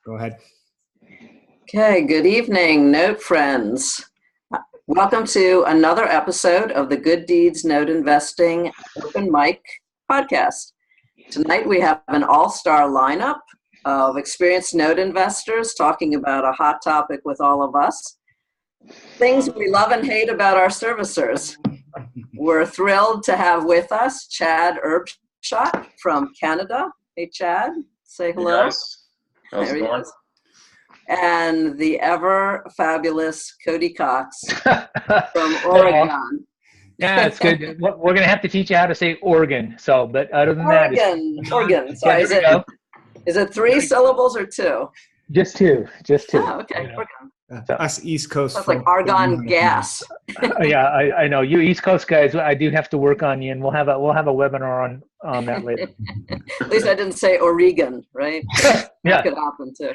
Go ahead. Okay, good evening, note friends. Welcome to another episode of the Good Deeds Note Investing Open Mic podcast. Tonight we have an all-star lineup of experienced note investors talking about a hot topic with all of us, things we love and hate about our servicers. We're thrilled to have with us Chad Erbschot from Canada. Hey, Chad, say hello. Hey guys, how's There it he going? is. And the ever fabulous Cody Cox from Oregon. Yeah, it's good. We're going to have to teach you how to say Oregon. So, but other than that, Oregon. Sorry, yeah, is it three syllables or two? Just two. Oh, okay. You know. Oregon. Us East Coast. That's like argon gas. Yeah, I know you East Coast guys. I do have to work on you, and we'll have a webinar on that later. At least I didn't say Oregon, right? Yeah. That could happen too.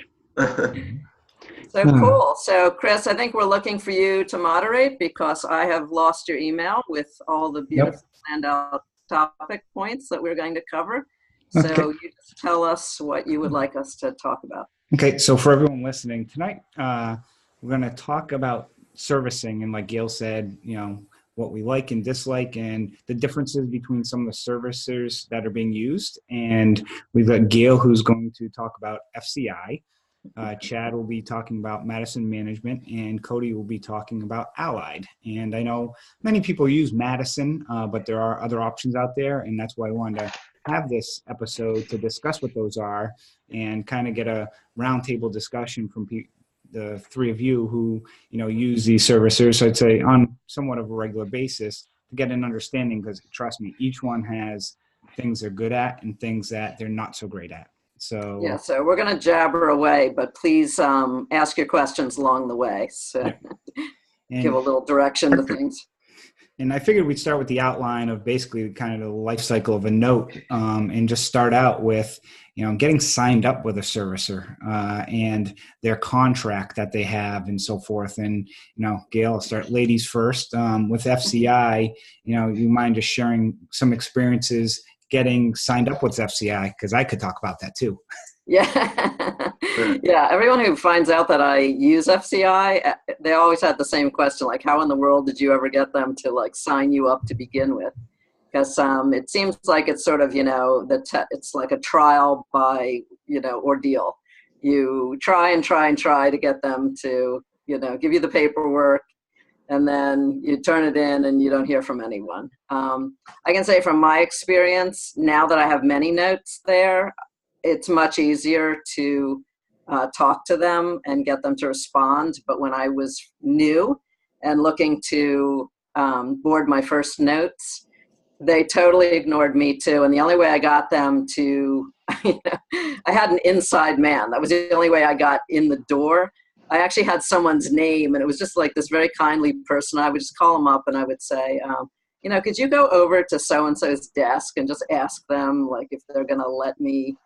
So cool. So Chris, I think we're looking for you to moderate because I have lost your email with all the beautiful planned out topic points that we're going to cover. So you just tell us what you would like us to talk about. Okay, so for everyone listening tonight, we're going to talk about servicing, and like Gail said, what we like and dislike and the differences between some of the servicers that are being used. And we've got Gail who's going to talk about FCI. Chad will be talking about Madison Management, and Cody will be talking about Allied. And I know many people use Madison, but there are other options out there, and that's why I wanted to have this episode to discuss what those are and kind of get a roundtable discussion from the three of you who use these servicers. So I'd say on somewhat of a regular basis to get an understanding, because trust me, each one has things they're good at and things that they're not so great at. So we're going to jabber away, but please ask your questions along the way. So give a little direction to things. And I figured we'd start with the outline of basically kind of the life cycle of a note, and just start out with, getting signed up with a servicer and their contract that they have and so forth. And, Gail, I'll start ladies first. With FCI, you mind just sharing some experiences getting signed up with FCI, because I could talk about that too. Yeah. Yeah. Everyone who finds out that I use FCI, they always had the same question, like, how in the world did you ever get them to sign you up to begin with? Because it seems like it's sort of, it's like a trial by, ordeal. You try to get them to, give you the paperwork, and then you turn it in and you don't hear from anyone. I can say from my experience, now that I have many notes there, it's much easier to talk to them and get them to respond. But when I was new and looking to board my first notes, they totally ignored me too. And the only way I got them to, I had an inside man. That was the only way I got in the door. I actually had someone's name, and it was just like this very kindly person. I would just call them up and I would say, could you go over to so-and-so's desk and just ask them if they're going to let me,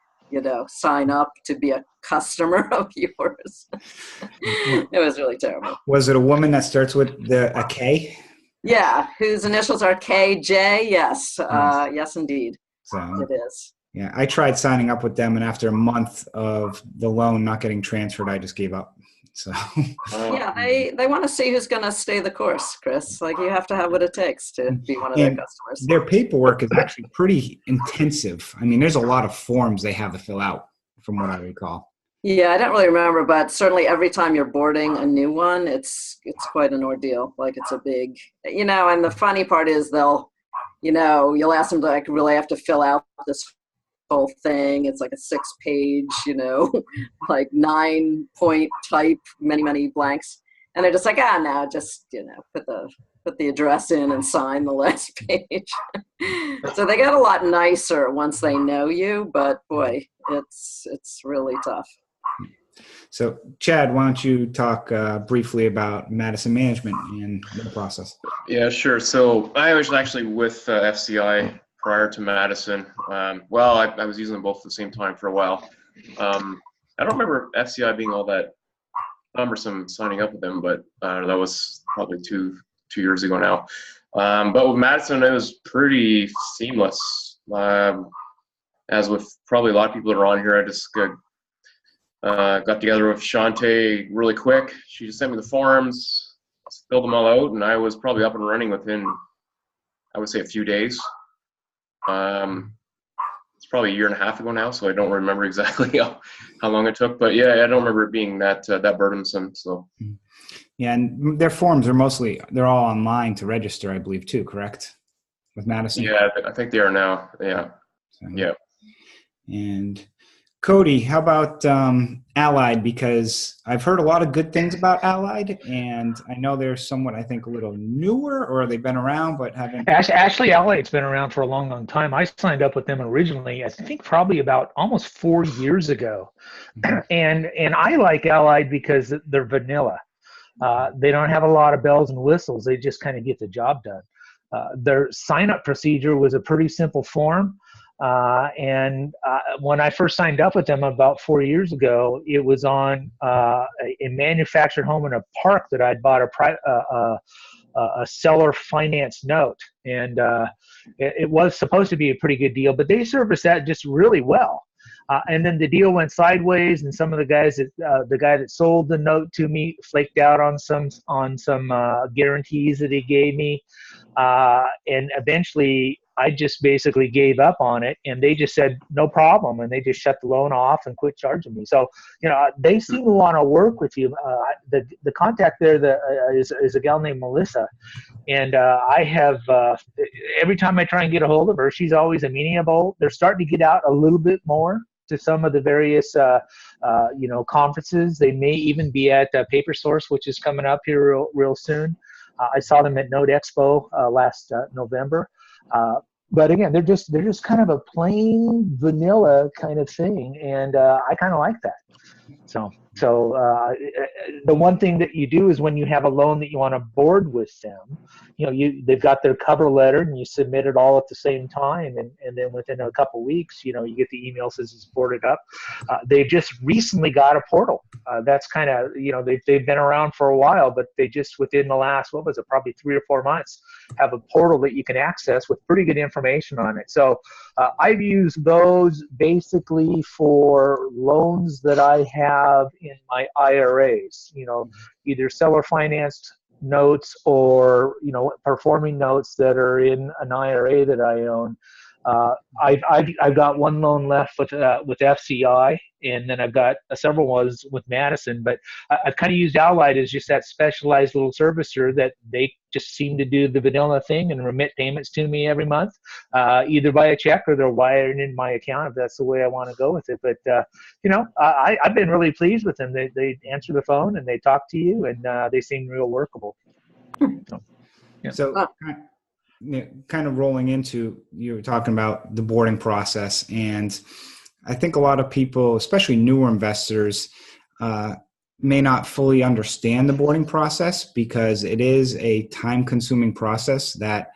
sign up to be a customer of yours. It was really terrible. Was it a woman that starts with a K? Yeah, whose initials are KJ. Yes. Yes, indeed. So it is. Yeah, I tried signing up with them, and after a month of the loan not getting transferred, I just gave up. So yeah, they want to see who's going to stay the course, Chris. You have to have what it takes to be one of their customers. Their paperwork is actually pretty intensive. I mean, there's a lot of forms they have to fill out, from what I recall. Yeah, I don't really remember, but certainly every time you're boarding a new one, it's quite an ordeal. It's a big, and the funny part is you'll ask them to really have to fill out this whole thing. It's like a 6-page, 9-point type, many blanks, and they're just like, no, just put the address in and sign the last page. So they get a lot nicer once they know you, but boy, it's really tough. So Chad, why don't you talk briefly about Madison Management and the process? Yeah, sure. So I was actually with FCI prior to Madison. I was using them both at the same time for a while. I don't remember FCI being all that cumbersome signing up with them, but that was probably two years ago now. But with Madison, it was pretty seamless. As with probably a lot of people that are on here, I just Got together with Shantae really quick. She just sent me the forms, filled them all out, and I was probably up and running within, I would say, a few days. It's probably a year and a half ago now, so I don't remember exactly how long it took. But yeah, I don't remember it being that burdensome. So Yeah, and their forms are they're all online to register, I believe, too, correct? With Madison? yeah, I think they are now. Yeah. So, Yeah. And Cody, how about Allied? Because I've heard a lot of good things about Allied, and I know they're somewhat, I think, a little newer, or they've been around but haven't. Actually, Allied's been around for a long, long time. I signed up with them originally, I think probably about almost 4 years ago. And I like Allied because they're vanilla. They don't have a lot of bells and whistles. They just kind of get the job done. Their sign-up procedure was a pretty simple form. When I first signed up with them about 4 years ago, it was on a manufactured home in a park that I'd bought a seller finance note. And it was supposed to be a pretty good deal, but they serviced that just really well. And then the deal went sideways, and some of the guys the guy that sold the note to me flaked out on some guarantees that he gave me, and eventually I just basically gave up on it, and they just said no problem, and they just shut the loan off and quit charging me. So they seem to want to work with you. The contact there is a gal named Melissa, and I have every time I try and get a hold of her, she's always amenable. They're starting to get out a little bit more to some of the various conferences. They may even be at Paper Source, which is coming up here real soon. I saw them at Node Expo last November. But again, they're just kind of a plain vanilla kind of thing, and I kind of like that. So the one thing that you do is when you have a loan that you want to board with them, they've got their cover letter and you submit it all at the same time, and then within a couple weeks, you get the email says it's boarded up. They just recently got a portal. That's kind of they've been around for a while, but they just within the last probably 3 or 4 months have a portal that you can access with pretty good information on it. So I've used those basically for loans that I have in my IRAs, either seller financed notes or, performing notes that are in an IRA that I own. I've got one loan left with FCI, and then I've got several ones with Madison, but I've kind of used Allied as just that specialized little servicer that they just seem to do the vanilla thing and remit payments to me every month, either by a check or they're wired in my account if that's the way I want to go with it. But, I've been really pleased with them. They answer the phone and they talk to you, and they seem real workable. So, yeah. So kind of rolling into, you were talking about the boarding process, and I think a lot of people, especially newer investors, may not fully understand the boarding process because it is a time-consuming process that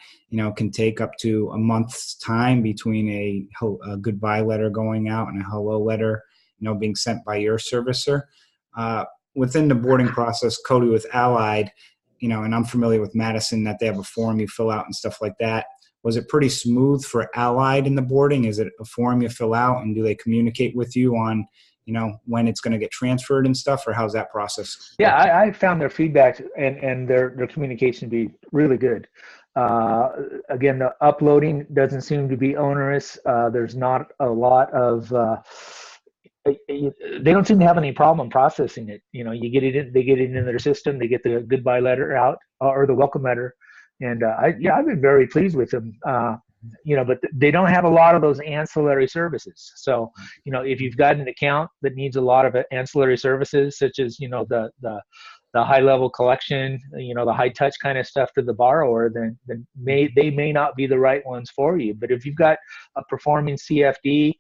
can take up to a month's time between a goodbye letter going out and a hello letter being sent by your servicer. Within the boarding process, Cody, with Allied, and I'm familiar with Madison, that they have a form you fill out and stuff like that. Was it pretty smooth for Allied in the boarding? Is it a form you fill out, and do they communicate with you on, when it's going to get transferred and stuff, or how's that process? Yeah, I found their feedback and their communication to be really good. Again, the uploading doesn't seem to be onerous. There's not a lot of they don't seem to have any problem processing it. You get it in, they get it in their system, they get the goodbye letter out or the welcome letter. And I've been very pleased with them. But they don't have a lot of those ancillary services. So, if you've got an account that needs a lot of ancillary services, such as, the high level collection, the high touch kind of stuff to the borrower, then they may not be the right ones for you. But if you've got a performing CFD,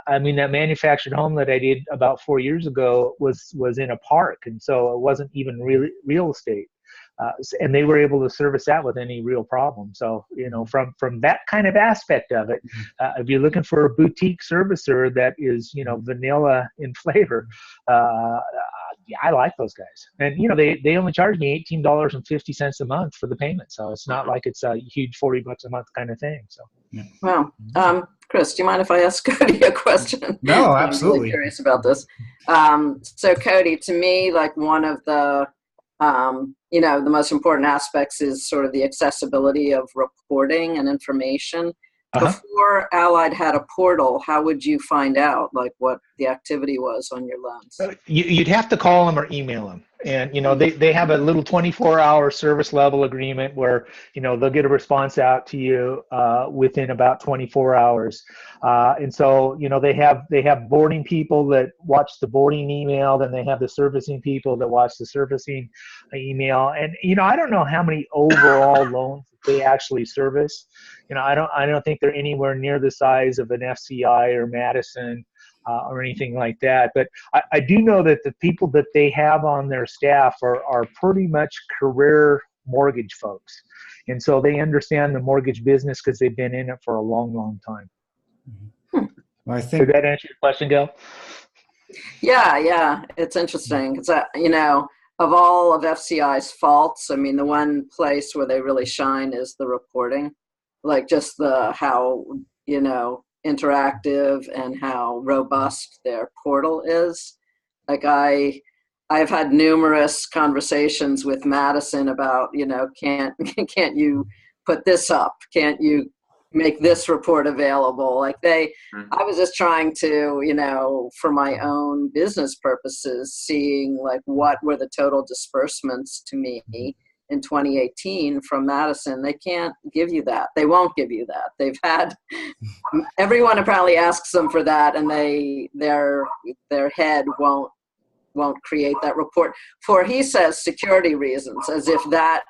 that manufactured home that I did about 4 years ago was in a park, and so it wasn't even really real estate. And they were able to service that with any real problem. So, from that kind of aspect of it, if you're looking for a boutique servicer that is, vanilla in flavor, I like those guys. And, they only charge me $18.50 a month for the payment. So it's not like it's a huge $40 a month kind of thing. So, Wow. Chris, do you mind if I ask Cody a question? No, I'm absolutely. really curious about this. So Cody, to me, like one of the, the most important aspects is sort of the accessibility of reporting and information. Before Allied had a portal, how would you find out like what the activity was on your loans? You'd have to call them or email them. And, they have a little 24-hour service level agreement where, they'll get a response out to you within about 24 hours. And so, they have boarding people that watch the boarding email, then they have the servicing people that watch the servicing email. And, I don't know how many overall loans they actually service. I don't think they're anywhere near the size of an FCI or Madison or anything like that. But I do know that the people that they have on their staff are pretty much career mortgage folks. And so they understand the mortgage business because they've been in it for a long, long time. Well, I think Did that answer your question, Gail? Yeah. It's interesting. It's of all of FCI's faults, I mean, the one place where they really shine is the reporting, like just how, interactive and how robust their portal is. Like I've had numerous conversations with Madison about, can't you put this up? Can't you make this report available? Like I was just trying to, for my own business purposes, seeing like what were the total disbursements to me in 2018 from Madison. They can't give you that. They won't give you that. They've had, everyone apparently asks them for that, and their head won't create that report for, he says, security reasons, as if that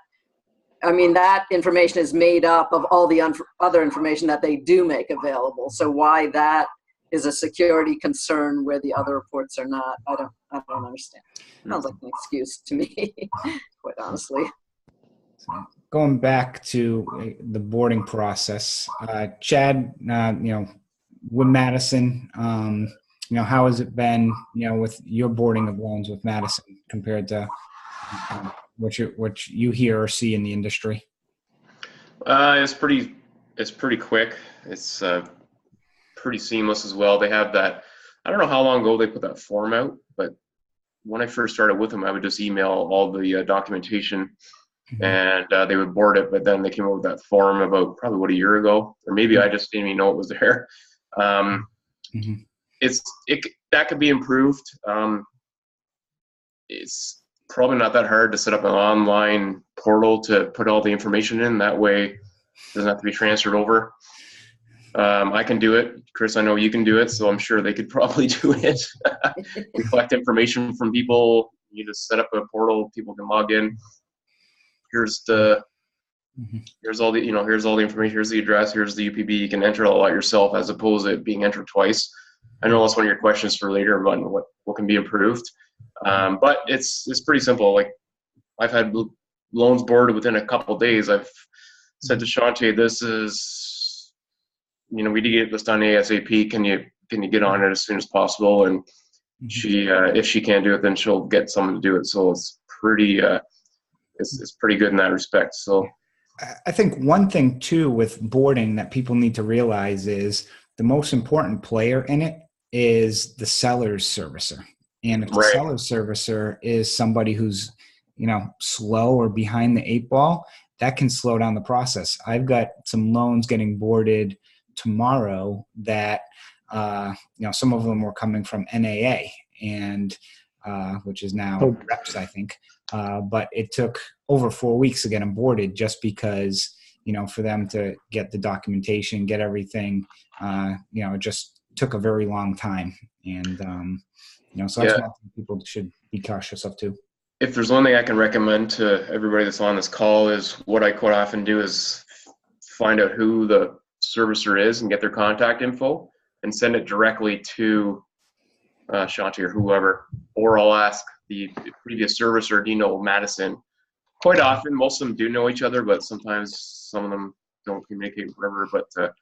information is made up of all the other information that they do make available. So why that is a security concern where the other reports are not, I don't understand. Sounds like an excuse to me, quite honestly. So going back to the boarding process, Chad, with Madison, how has it been, with your boarding of loans with Madison compared to what you hear or see in the industry? It's pretty quick. It's pretty seamless as well. They have that. I don't know how long ago they put that form out, but when I first started with them, I would just email all the documentation, and they would board it. But then they came up with that form about probably a year ago, or maybe I just didn't even know it was there. That could be improved. It's probably not that hard to set up an online portal to put all the information in. That way it doesn't have to be transferred over. I can do it. Chris, I know you can do it, so I'm sure they could probably do it. We collect information from people. You just set up a portal, people can log in. Here's all the information, here's the address, here's the UPB. You can enter all that yourself as opposed to it being entered twice. I know that's one of your questions for later about what can be improved. But it's pretty simple. Like, I've had loans boarded within a couple of days. I've said to Shantae, this is, we need to get this done ASAP. Can you get on it as soon as possible? And she, if she can't do it, then she'll get someone to do it. So it's pretty, it's pretty good in that respect. So I think one thing too with boarding that people need to realize is the most important player in it is the seller's servicer. And if the seller's servicer is somebody who's, slow or behind the eight ball, that can slow down the process. I've got some loans getting boarded tomorrow that, some of them were coming from NAA, and which is now Reps, I think. But it took over 4 weeks to get them boarded just because, for them to get the documentation, get everything, it just took a very long time. And, so that's one thing people should be cautious of too. If there's one thing I can recommend to everybody that's on this call is what I quite often do is find out who the servicer is and get their contact info and send it directly to Shantae or whoever, or I'll ask the previous servicer, do you know Madison? Quite often, most of them do know each other, but sometimes some of them don't communicate, whatever. But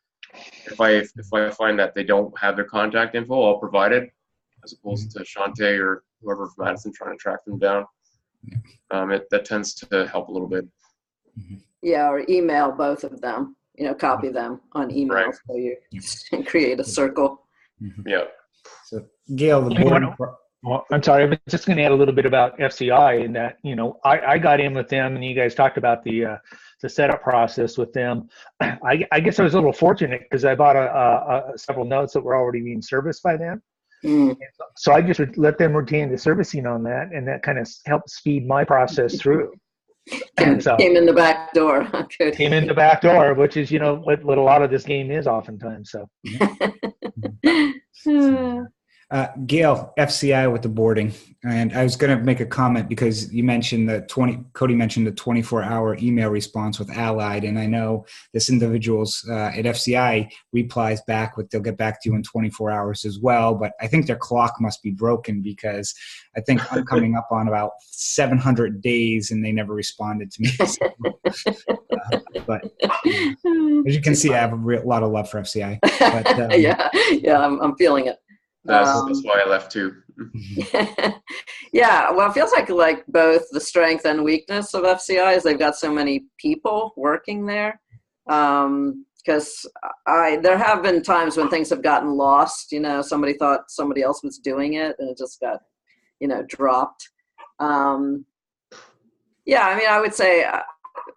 if I find that they don't have their contact info, I'll provide it, as opposed to Shantae or whoever from Madison trying to track them down. That tends to help a little bit. Yeah, or email both of them. copy them on email. Right. So you create a circle. Yeah. So Gail, the board. Well, I'm sorry. I was just going to add a little bit about FCI in that, I got in with them and you guys talked about the setup process with them. I guess I was a little fortunate because I bought several notes that were already being serviced by them. Mm. So I just let them retain the servicing on that, and that kind of helped speed my process through. Came in the back door. Good. Came in the back door, which is, what a lot of this game is oftentimes. So. Gail, FCI with the boarding, and I was going to make a comment because you mentioned Cody mentioned the 24-hour email response with Allied, and I know this individual's at FCI replies back with they'll get back to you in 24 hours as well, but I think their clock must be broken because I think I'm coming up on about 700 days and they never responded to me. But as you can see, I have a lot of love for FCI. But, yeah, I'm feeling it. That's why I left too. Yeah, well, it feels like both the strength and weakness of FCI is they've got so many people working there. Because there have been times when things have gotten lost. Somebody thought somebody else was doing it, and it just got, dropped. Yeah, I mean, I would say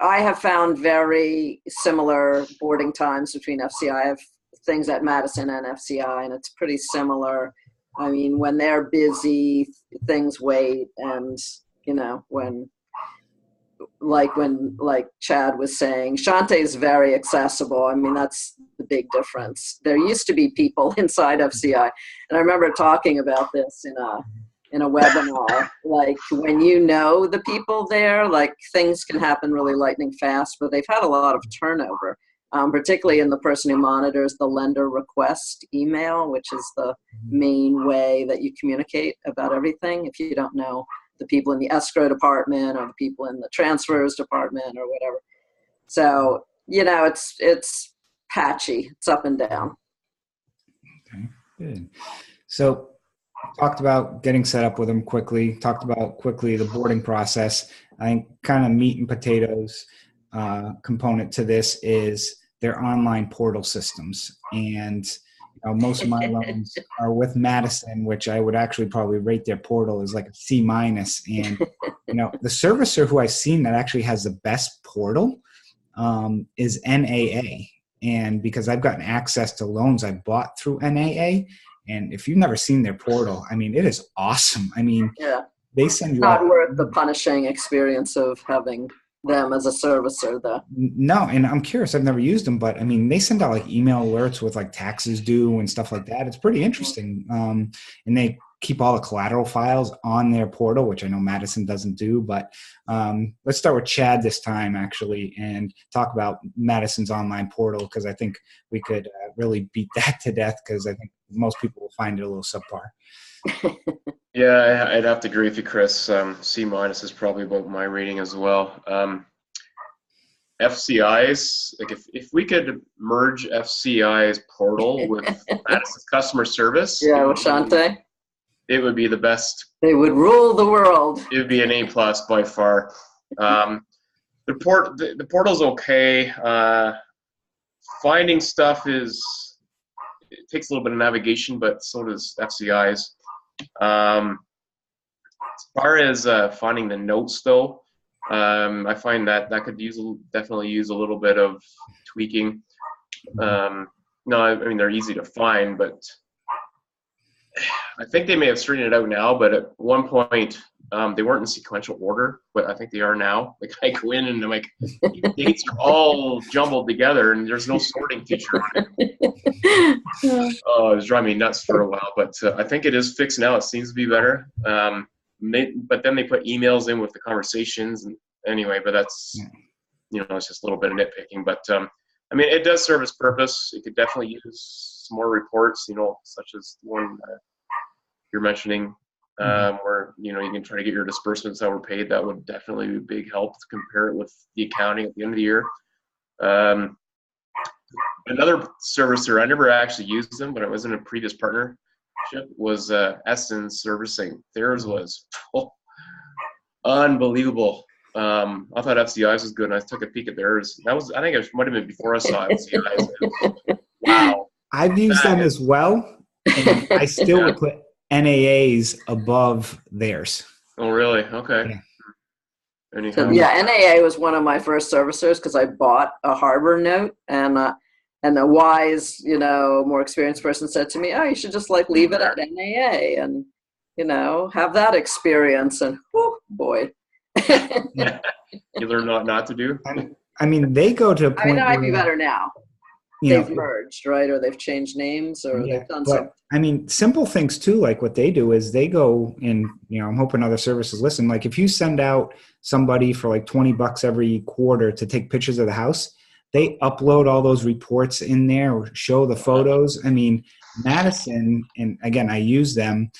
I have found very similar boarding times between FCI. I have things at Madison and FCI, and it's pretty similar. I mean, when they're busy, things wait, and when Chad was saying, Shantae's very accessible. I mean, that's the big difference. There used to be people inside FCI, and I remember talking about this in a webinar. Like, when the people there, like, things can happen really lightning fast, but they've had a lot of turnover. Particularly in the person who monitors the lender request email, which is the main way that you communicate about everything. If you don't know the people in the escrow department or the people in the transfers department or whatever. So, it's patchy. It's up and down. Okay, good. So talked about getting set up with them quickly, talked about quickly the boarding process. I think kind of meat and potatoes component to this is their online portal systems. And most of my loans are with Madison, which I would actually probably rate their portal as like a C-. And, the servicer who I've seen that actually has the best portal is NAA. And because I've gotten access to loans I bought through NAA, and if you've never seen their portal, I mean, it is awesome. I mean, they send you not worth the punishing experience of having them as a servicer, though. No, and I'm curious. I've never used them, but I mean, they send out like email alerts with like taxes due and stuff like that. It's pretty interesting. And they keep all the collateral files on their portal, which I know Madison doesn't do. But let's start with Chad this time, actually, and talk about Madison's online portal, because I think we could really beat that to death, because I think most people will find it a little subpar. Yeah, I'd have to agree with you, Chris. C- is probably about my rating as well. FCI's, like if we could merge FCI's portal with Madison's customer service, with Shantae, it would be the best. They would rule the world. It would be an A+ by far. The portal's okay. Finding stuff it takes a little bit of navigation, but so does FCI's. As far as finding the notes, though, I find that could definitely use a little bit of tweaking. No, I mean, they're easy to find, but I think they may have straightened it out now. But at one point, they weren't in sequential order, but I think they are now. Like, I go in and I'm like, dates are all jumbled together, and there's no sorting feature on it. Oh, it was driving me nuts for a while, but I think it is fixed now. It seems to be better. But then they put emails in with the conversations, and anyway. But that's it's just a little bit of nitpicking. But I mean, it does serve its purpose. It could definitely use some more reports, such as the one you're mentioning. Where you can try to get your disbursements that were paid. That would definitely be a big help to compare it with the accounting at the end of the year. Another servicer, I never actually used them, but it was in a previous partnership, was Essence Servicing. Theirs was unbelievable. I thought FCI's was good, and I took a peek at theirs. I think it might have been before I saw FCI's. Wow. I've used them as well, and I still would put NAA's above theirs. Oh, really? Okay. Yeah. Anyhow. So, yeah, NAA was one of my first servicers because I bought a Harbor note, and a wise, more experienced person said to me, "Oh, you should just leave it at NAA and have that experience." And whew, boy, You learn not to do. I mean, they go to a point. It might be where, better now. They've merged, right? Or they've changed names, or they've done something. I mean, simple things too, like what they do is they go and, I'm hoping other services listen. Like if you send out somebody for like $20 every quarter to take pictures of the house, they upload all those reports in there or show the photos. I mean, Madison, and again, I use them,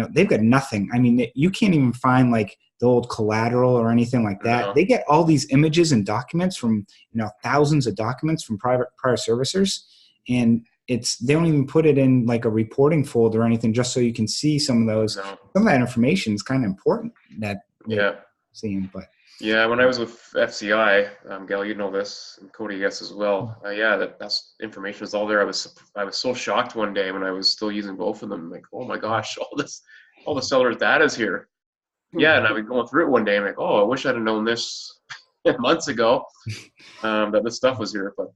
they've got nothing. I mean, you can't even find like the old collateral or anything like that. No. They get all these images and documents from, thousands of documents from prior servicers. And they don't even put it in like a reporting folder or anything, just so you can see some of those. No. Some of that information is kind of important that seeing, but. Yeah, when I was with FCI, Gail, you know this, and Cody, yes, as well. That's information is all there. I was so shocked one day when I was still using both of them. Like, oh my gosh, all the seller's data is here. Yeah, and I was going through it one day. I'm like, oh, I wish I'd have known this months ago that this stuff was here. But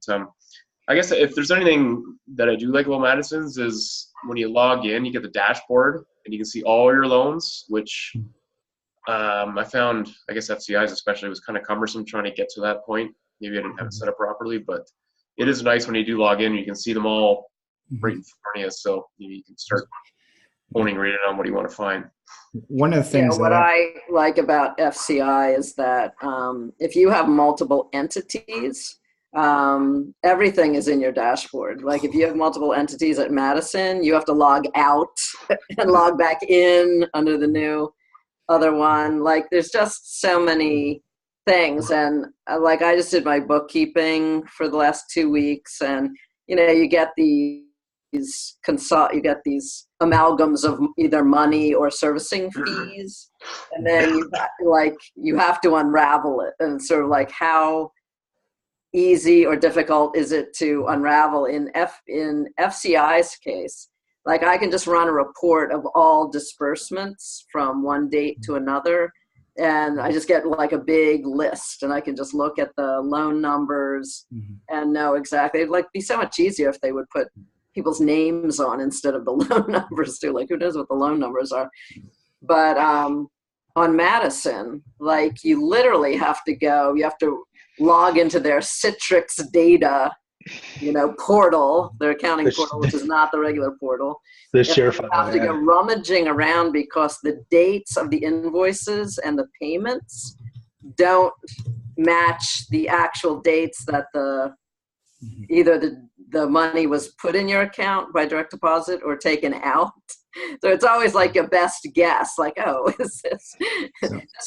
I guess if there's anything that I do like about Madison's is when you log in, you get the dashboard and you can see all your loans, which I found, I guess FCI's especially was kind of cumbersome trying to get to that point. Maybe I didn't have it set up properly, but it is nice when you do log in, you can see them all right in front of you. So you can start honing right on what you want to find. One of the things what I like about FCI is that if you have multiple entities, everything is in your dashboard. Like if you have multiple entities at Madison, you have to log out and log back in under the new other one. Like there's just so many things. And like I just did my bookkeeping for the last 2 weeks, and you get these amalgams of either money or servicing fees, and then you have to unravel it, and sort of like how easy or difficult is it to unravel in FCI's case. Like I can just run a report of all disbursements from one date to another, and I just get like a big list, and I can just look at the loan numbers and know exactly. It'd be so much easier if they would put people's names on instead of the loan numbers too. Like who knows what the loan numbers are? But on Madison, like you literally have to log into their Citrix data, portal, their accounting portal, which is not the regular portal. The share You have to go rummaging around because the dates of the invoices and the payments don't match the actual dates that either the money was put in your account by direct deposit or taken out. So it's always like a best guess, like, oh, this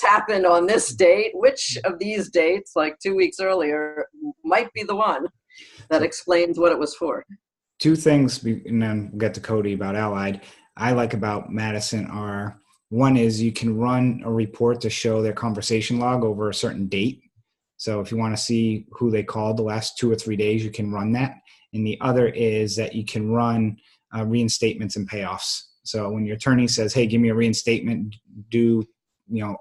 happened on this date? Which of these dates, like 2 weeks earlier, might be the one that explains what it was for? Two things, and then we'll get to Cody about Allied, I like about Madison are, one is you can run a report to show their conversation log over a certain date. So if you want to see who they called the last 2 or 3 days, you can run that. And the other is that you can run reinstatements and payoffs. So when your attorney says, hey, give me a reinstatement due,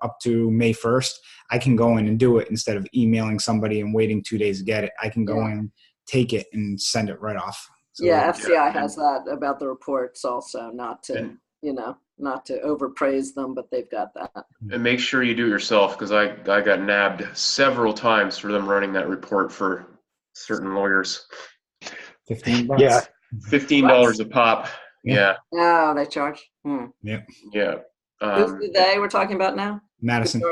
up to May 1st, I can go in and do it instead of emailing somebody and waiting 2 days to get it. I can go in, take it, and send it right off. So, FCI has that about the reports also, not to overpraise them, but they've got that. And make sure you do it yourself, because I got nabbed several times for them running that report for certain lawyers. $15. Yeah. $15 a pop. Yeah. Oh, they charge. Yeah. Yeah. Who's the they we're talking about now? Madison.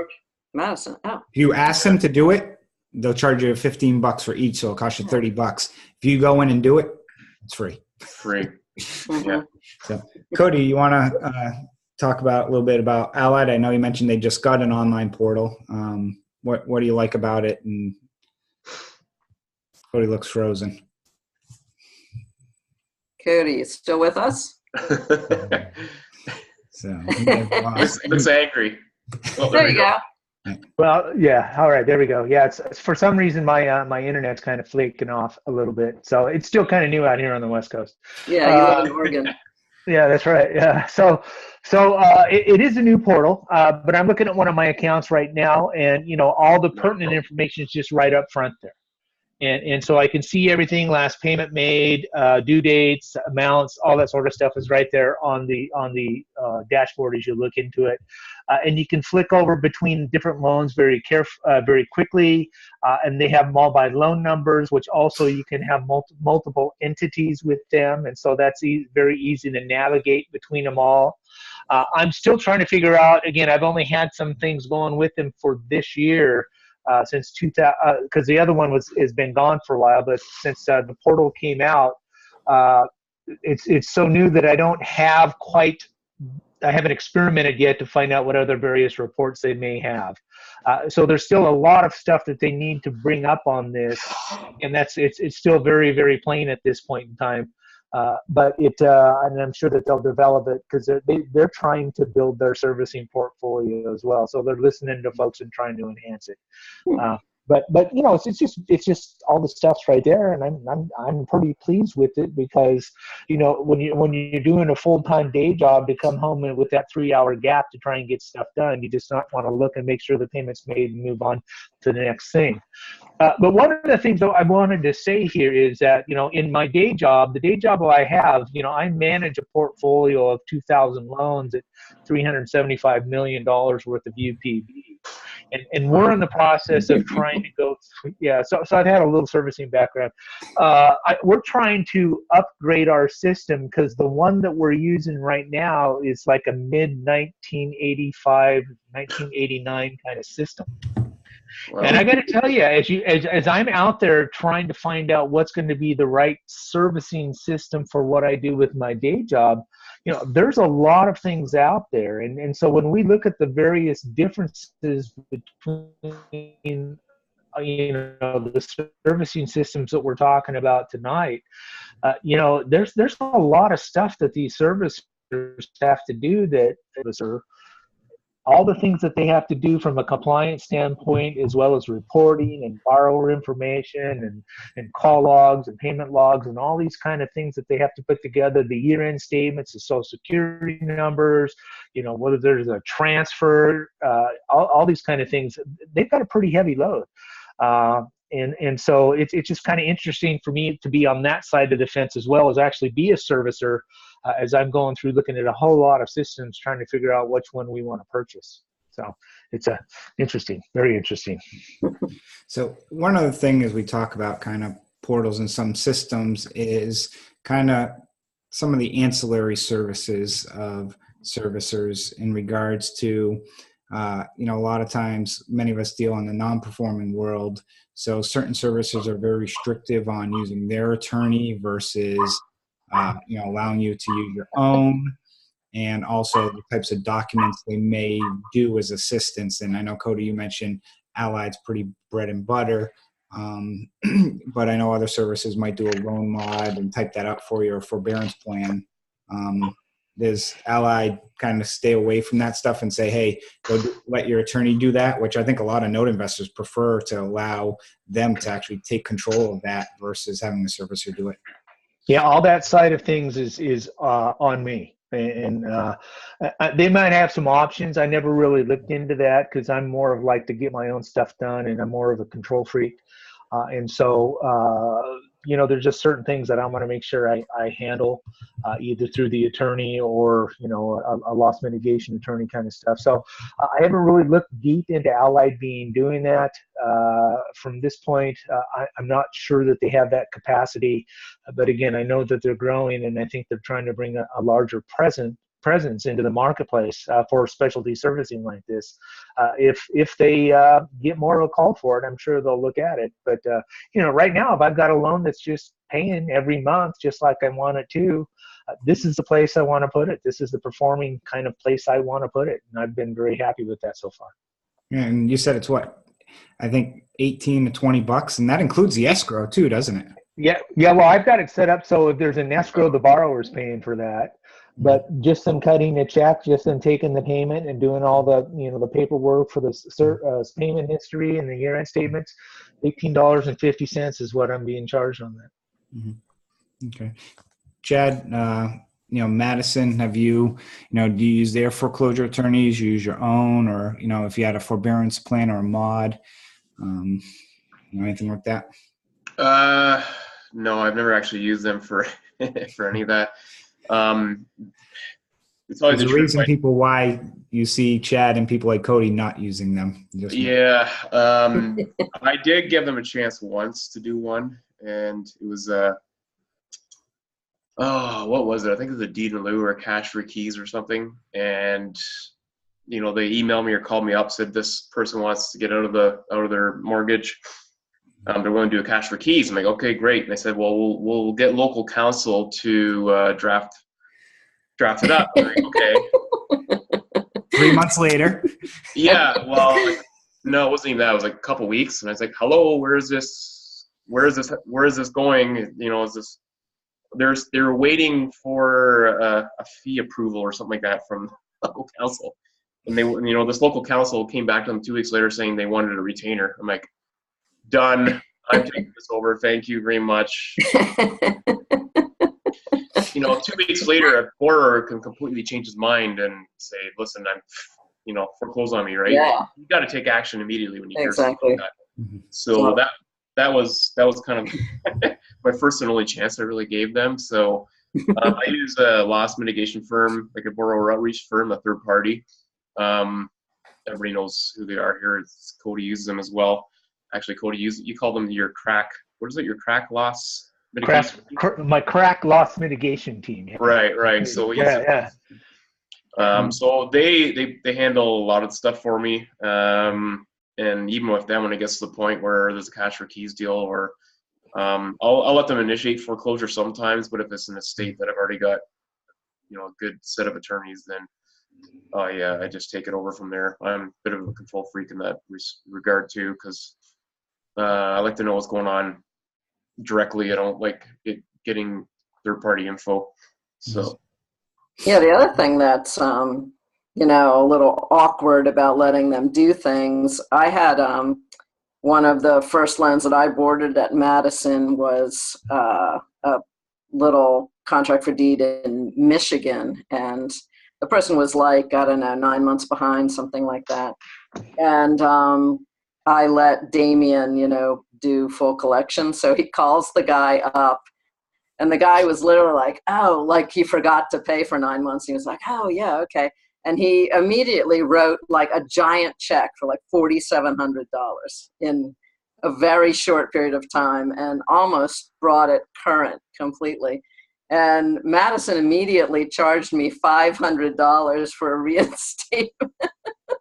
Madison. Oh. If you ask them to do it, they'll charge you $15 for each, so it'll cost you $30. If you go in and do it, it's free. Free. Mm-hmm. Yeah. So, Cody, you want to talk about a little bit about Allied? I know you mentioned they just got an online portal. What do you like about it? And Cody looks frozen. Cody, you still with us? So looks angry. There you go. Well, yeah. All right, there we go. Yeah, it's for some reason my internet's kind of flaking off a little bit, so it's still kind of new out here on the West Coast. Yeah, you live in Oregon. Yeah, that's right. Yeah. It is a new portal, but I'm looking at one of my accounts right now, and all the pertinent information is just right up front there. And so I can see everything, last payment made, due dates, amounts, all that sort of stuff is right there on the dashboard as you look into it. And you can flick over between different loans very quickly. And they have them all by loan numbers, which also you can have multiple entities with them. And so that's very easy to navigate between them all. I'm still trying to figure out, again, I've only had some things going with them for this year. Since 2000, because the other one has been gone for a while, but since the portal came out, it's so new that I haven't experimented yet to find out what other various reports they may have. So there's still a lot of stuff that they need to bring up on this, and it's still very, very plain at this point in time. But and I'm sure that they'll develop it because they're trying to build their servicing portfolio as well. So they're listening to folks and trying to enhance it. But it's just all the stuff's right there, and I'm pretty pleased with it because when you're doing a full-time day job to come home with that 3-hour gap to try and get stuff done, you just not want to look and make sure the payment's made and move on to the next thing. But one of the things though I wanted to say here is that in my day job, the day job that I have, I manage a portfolio of 2,000 loans at $375 million worth of UPB. And we're in the process of trying to go through, so I've had a little servicing background. We're trying to upgrade our system because the one that we're using right now is like a mid-1985, 1989 kind of system. Wow. And I got to tell you, as I'm out there trying to find out what's going to be the right servicing system for what I do with my day job, there's a lot of things out there. And so when we look at the various differences between, the servicing systems that we're talking about tonight, there's a lot of stuff that these servicers have to do that all the things that they have to do from a compliance standpoint, as well as reporting and borrower information and call logs and payment logs and all these kind of things that they have to put together, the year-end statements, the social security numbers, whether there's a transfer, all these kind of things. They've got a pretty heavy load. And so it's just kind of interesting for me to be on that side of the fence as well as actually be a servicer as I'm going through looking at a whole lot of systems trying to figure out which one we want to purchase. So it's very interesting. So one other thing as we talk about kind of portals and some systems is kind of some of the ancillary services of servicers in regards to a lot of times many of us deal in the non-performing world. So certain servicers are very restrictive on using their attorney versus, allowing you to use your own, and also the types of documents they may do as assistance. And I know, Cody, you mentioned Allied's pretty bread and butter, but I know other services might do a loan mod and type that up for you or forbearance plan. Does Allied kind of stay away from that stuff and say, hey, let your attorney do that, which I think a lot of note investors prefer to allow them to actually take control of that versus having the servicer do it? Yeah, all that side of things is on me. And they might have some options. I never really looked into that because I'm more of like to get my own stuff done, and I'm more of a control freak. And so, there's just certain things that I want to make sure I handle either through the attorney or, a loss mitigation attorney kind of stuff. So I haven't really looked deep into Allied doing that. From this point, I'm not sure that they have that capacity. But again, I know that they're growing, and I think they're trying to bring a larger presence into the marketplace for specialty servicing like this. If they get more of a call for it, I'm sure they'll look at it. But right now, if I've got a loan that's just paying every month just like I want it to, this is the place I want to put it. This is the performing kind of place I want to put it, and I've been very happy with that so far. Yeah, and you said it's what, I think $18 to $20, and that includes the escrow too, doesn't it? Yeah. Well, I've got it set up so if there's an escrow, the borrower's paying for that. But just them cutting a check, just them taking the payment and doing all the, the paperwork for the payment history and the year-end statements, $18.50 is what I'm being charged on that. Mm-hmm. Okay. Chad, Madison, have you, do you use their foreclosure attorneys, you use your own, or, if you had a forbearance plan or a mod, anything like that? No, I've never actually used them for for any of that. It's always There's a reason people why you see Chad and people like Cody not using them. Yeah, I did give them a chance once to do one, and it was what was it? I think it was a deed in lieu or cash for keys or something. And they emailed me or called me up, said this person wants to get out of their mortgage. They're willing to do a cash for keys. I'm like, okay, great. And they said, well, we'll get local counsel to draft it up. I'm like, okay. 3 months later. Yeah, well, no, it wasn't even that. It was like a couple weeks, and I was like, hello, where is this going? Is this? They're waiting for a fee approval or something like that from local council, and this local council came back to them 2 weeks later saying they wanted a retainer. I'm like, done. I'm taking this over. Thank you very much. 2 weeks later, a borrower can completely change his mind and say, listen, I'm, foreclose on me, right? Yeah. You got to take action immediately when you hear Exactly. something like that. So that was kind of my first and only chance I really gave them. So I use a loss mitigation firm, like a borrower outreach firm, a third party. Everybody knows who they are here. Cody uses them as well. Actually, Cody, you call them your crack. What is it? Your crack loss mitigation? My crack loss mitigation team. Yeah. Right. So yeah. So they handle a lot of stuff for me. And even with them, when it gets to the point where there's a cash for keys deal, or I'll let them initiate foreclosure sometimes. But if it's in a state that I've already got, a good set of attorneys, then I just take it over from there. I'm a bit of a control freak in that regard too, because I like to know what's going on directly. I don't like getting third-party info. So. Yeah, the other thing that's a little awkward about letting them do things. I had one of the first loans that I boarded at Madison was a little contract for deed in Michigan, and the person was like, I don't know, 9 months behind, something like that. And I let Damien, do full collection. So he calls the guy up, and the guy was literally like, oh, like he forgot to pay for 9 months. He was like, oh yeah, okay. And he immediately wrote like a giant check for like $4,700 in a very short period of time, and almost brought it current completely. And Madison immediately charged me $500 for a reinstatement.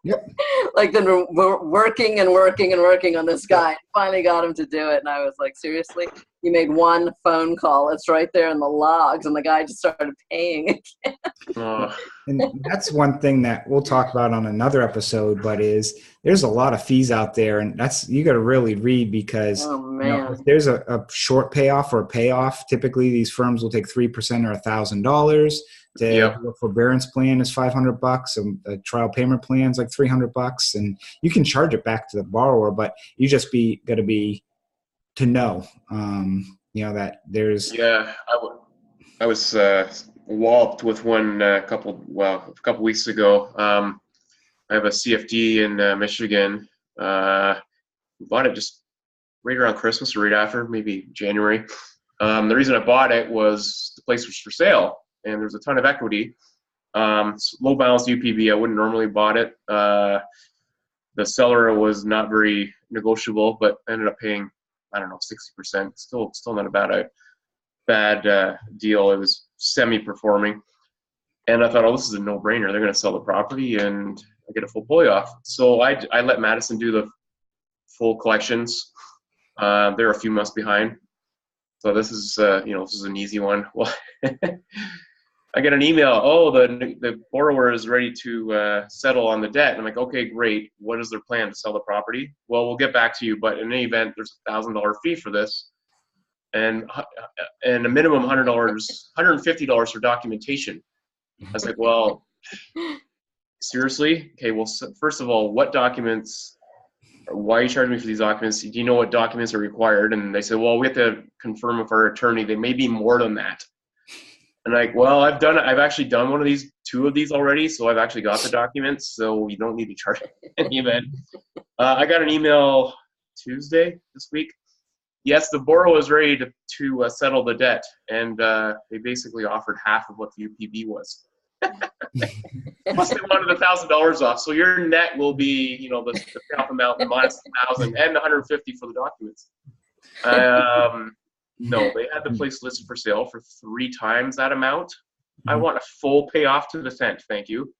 Yep. Like, then we're working on this guy. Finally got him to do it. And I was like, seriously? You made one phone call. It's right there in the logs. And the guy just started paying again. And that's one thing that we'll talk about on another episode, but there's a lot of fees out there, and you got to really read, because if there's a short payoff or a payoff, typically these firms will take 3% or $1,000. The forbearance plan is $500, a trial payment plan is like $300, and you can charge it back to the borrower, but you just got to be to know, that there's. Yeah, I was walloped with one a couple weeks ago. I have a CFD in Michigan. Bought it just right around Christmas or right after, maybe January. The reason I bought it was the place was for sale, and there's a ton of equity. Low balance UPB. I wouldn't normally bought it. The seller was not very negotiable, but ended up paying, I don't know, 60%. Still not a bad deal. It was semi-performing, and I thought, oh, this is a no-brainer. They're going to sell the property, and I get a full payoff. So I let Madison do the full collections. They're a few months behind, so this is this is an easy one. Well, I get an email. Oh, the borrower is ready to settle on the debt. And I'm like, okay, great. What is their plan to sell the property? Well, we'll get back to you, but in any event, there's a $1,000 fee for this, and a minimum $150 for documentation. I was like, well, seriously? Okay, well, first of all, what documents, why are you charging me for these documents? Do you know what documents are required? And they said, well, we have to confirm with our attorney. They may be more than that. And like, well, I've actually done two of these already, so I've actually got the documents, so you don't need to charge in the event. I got an email Tuesday this week. Yes, the borrower is ready to settle the debt, and they basically offered half of what the UPB was. Plus, they wanted $1,000 off, so your net will be, the payoff amount minus $1,000 and $150 for the documents. No, they had the place listed for sale for 3 times that amount. I want a full payoff to the cent, thank you.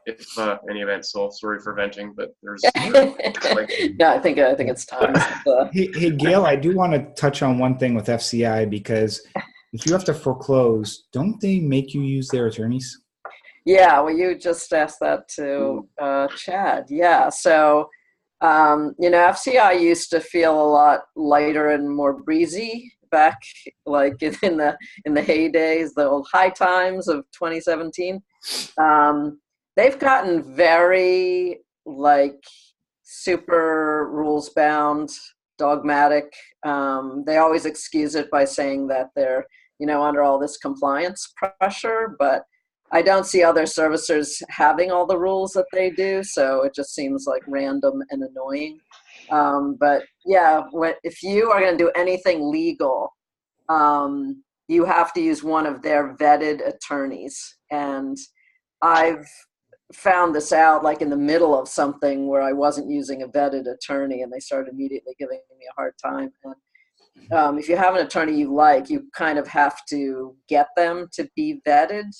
If any event, so sorry for venting, but there's yeah, I think it's time. Hey, Gail, I do want to touch on one thing with FCI, because if you have to foreclose, don't they make you use their attorneys? Yeah, well, you just asked that to Chad. Yeah, so FCI used to feel a lot lighter and more breezy back, like in the heydays, the old high times of 2017. They've gotten very super rules bound, dogmatic. They always excuse it by saying that they're under all this compliance pressure, but I don't see other servicers having all the rules that they do, so it just seems like random and annoying. But yeah, if you are going to do anything legal, you have to use one of their vetted attorneys. And I've found this out in the middle of something where I wasn't using a vetted attorney, and they started immediately giving me a hard time. And if you have an attorney you kind of have to get them to be vetted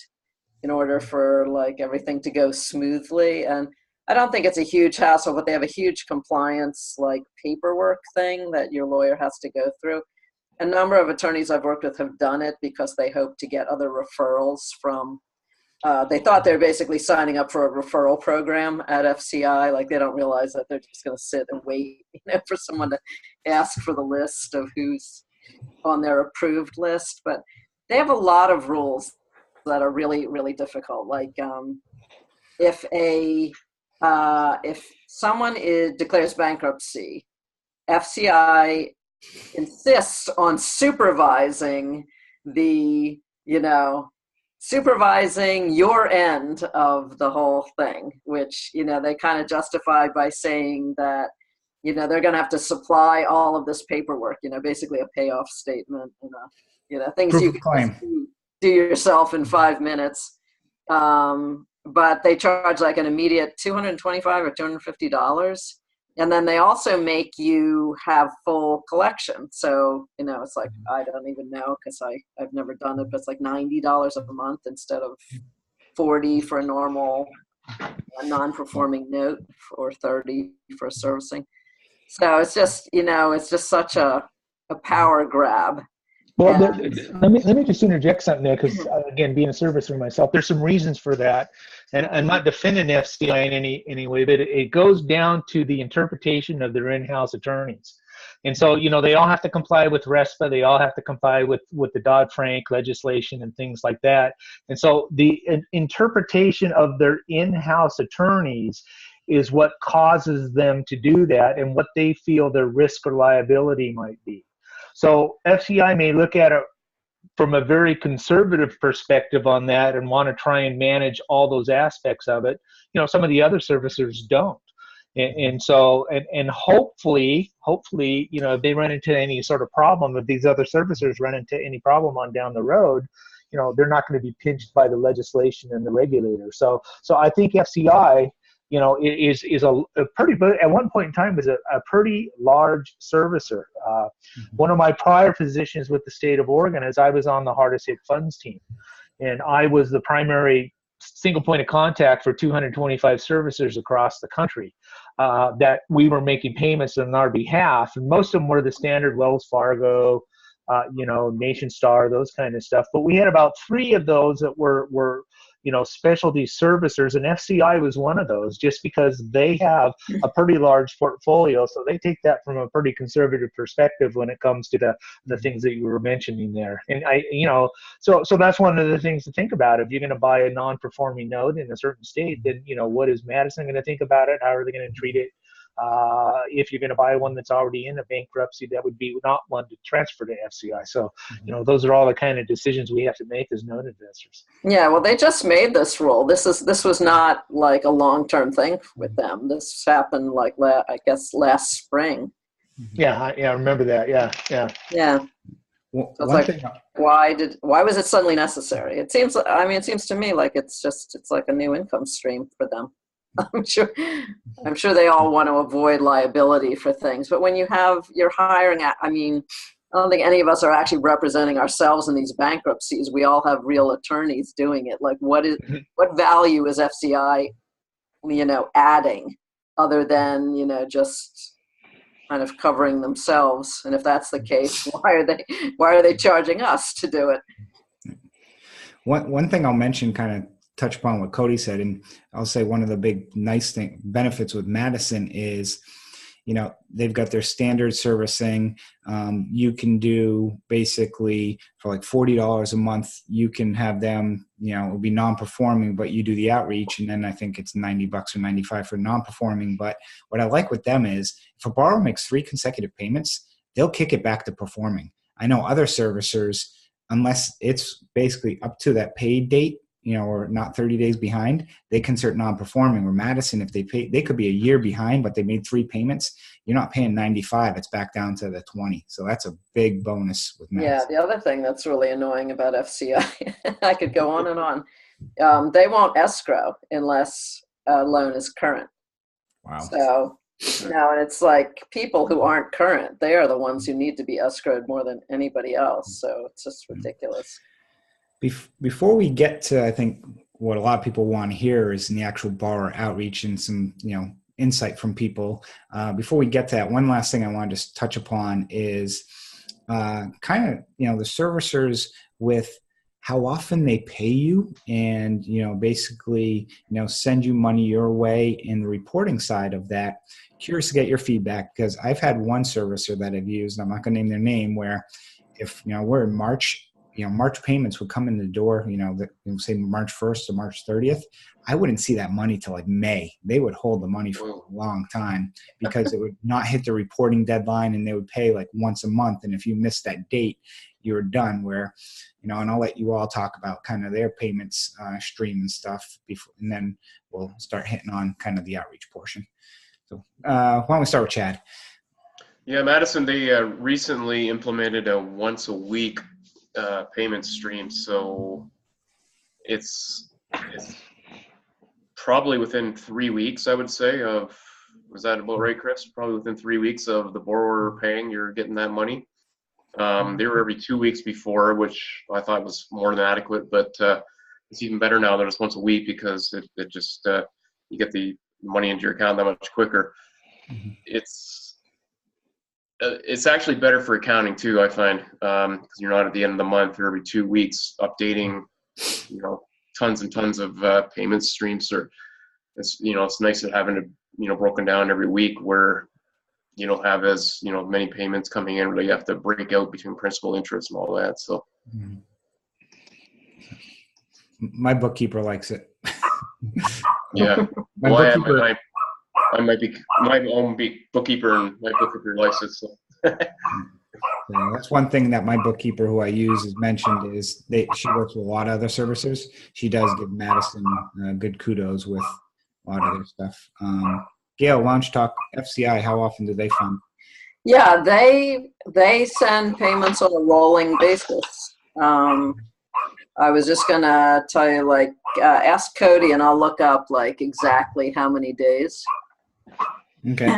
in order for everything to go smoothly. And I don't think it's a huge hassle, but they have a huge compliance paperwork thing that your lawyer has to go through. A number of attorneys I've worked with have done it because they hope to get other referrals from, they thought they were basically signing up for a referral program at FCI. They don't realize that they're just going to sit and wait for someone to ask for the list of who's on their approved list. But they have a lot of rules that are really, really difficult. If someone declares bankruptcy, FCI insists on supervising supervising your end of the whole thing, which, they kind of justify by saying that, they're going to have to supply all of this paperwork, basically a payoff statement and, things Proof you of can claim. do yourself in 5 minutes. But they charge an immediate $225 or $250. And then they also make you have full collection. So, it's I don't even know because I've never done it, but it's $90 a month instead of $40 for a normal non-performing note or $30 for servicing. So it's just, it's just such a power grab. Well, let me just interject something there, because again, being a servicer myself, there's some reasons for that, and I'm not defending FCI in any way, but it goes down to the interpretation of their in-house attorneys, and so they all have to comply with RESPA, they all have to comply with the Dodd-Frank legislation and things like that, and so the interpretation of their in-house attorneys is what causes them to do that, and what they feel their risk or liability might be. So FCI may look at it from a very conservative perspective on that and want to try and manage all those aspects of it. Some of the other servicers don't. And so hopefully, if they run into any sort of problem, if these other servicers run into any problem on down the road, they're not going to be pinched by the legislation and the regulator. So I think FCI, is a pretty, at one point in time, was a pretty large servicer. One of my prior positions with the state of Oregon is I was on the hardest hit funds team, and I was the primary single point of contact for 225 servicers across the country that we were making payments on our behalf, and most of them were the standard Wells Fargo, Nation Star, those kind of stuff. But we had about 3 of those that were specialty servicers, and FCI was one of those, just because they have a pretty large portfolio. So they take that from a pretty conservative perspective when it comes to the things that you were mentioning there. And so that's one of the things to think about. If you're going to buy a non-performing note in a certain state, then, what is Madison going to think about it? How are they going to treat it? If you're going to buy one that's already in a bankruptcy, that would be not one to transfer to FCI. So, those are all the kind of decisions we have to make as note investors. Yeah, well, they just made this rule. This was not like a long-term thing with them. This happened like I guess last spring. Yeah, I remember that. Yeah. Well, So it's like, why was it suddenly necessary? It seems to me like it's like a new income stream for them. I'm sure they all want to avoid liability for things, but when you're hiring, I don't think any of us are actually representing ourselves in these bankruptcies. We all have real attorneys doing it. Like, what value is FCI, adding other than, just kind of covering themselves? And if that's the case, why are they charging us to do it? One thing I'll mention, kind of touch upon what Cody said, and I'll say one of the big benefits with Madison is, they've got their standard servicing. You can do basically for like $40 a month, you can have them, it'll be non-performing, but you do the outreach, and then I think it's $90 or $95 for non-performing. But what I like with them is if a borrower makes 3 consecutive payments, they'll kick it back to performing. I know other servicers, unless it's basically up to that paid date, or not 30 days behind, they consider non-performing. Or Madison, if they could be a year behind, but they made 3 payments. You're not paying 95; it's back down to the 20. So that's a big bonus with Madison. Yeah, the other thing that's really annoying about FCI, I could go on and on. They won't escrow unless a loan is current. Wow. So and it's like people who aren't current, they are the ones who need to be escrowed more than anybody else. So it's just ridiculous. Before we get to, I think, what a lot of people want to hear is in the actual borrower outreach and some, insight from people. Before we get to that, one last thing I wanted to touch upon is kind of, the servicers with how often they pay you and, basically, send you money your way in the reporting side of that. Curious to get your feedback, because I've had one servicer that I've used, I'm not going to name their name, where if, we're in March, March payments would come in the door, say March 1st to March 30th. I wouldn't see that money till like May. They would hold the money for a long time because it would not hit the reporting deadline, and they would pay like once a month. And if you missed that date, you were done. Where, and I'll let you all talk about kind of their payments stream and stuff before, and then we'll start hitting on kind of the outreach portion. So why don't we start with Chad? Yeah, Madison, they recently implemented a once a week payment stream, so it's probably within 3 weeks, I would say, was that about right, Chris? Probably within 3 weeks of the borrower paying, you're getting that money. They were every 2 weeks before, which I thought was more than adequate, but it's even better now that it's once a week, because it just you get the money into your account that much quicker. Mm-hmm. It's actually better for accounting too, I find, because you're not at the end of the month or every 2 weeks updating, tons and tons of payment streams. Or it's nice to having it, broken down every week, where you don't have as many payments coming in where you have to break out between principal, interest, and all that. So, my bookkeeper likes it. Yeah, I might be my own bookkeeper, and my bookkeeper likes it. So. Yeah, that's one thing that my bookkeeper, who I use, has mentioned is she works with a lot of other servicers. She does give Madison good kudos with a lot of their stuff. Gail, why don't you talk FCI? How often do they fund? Yeah, they send payments on a rolling basis. I was just gonna tell you, ask Cody, and I'll look up exactly how many days. Okay.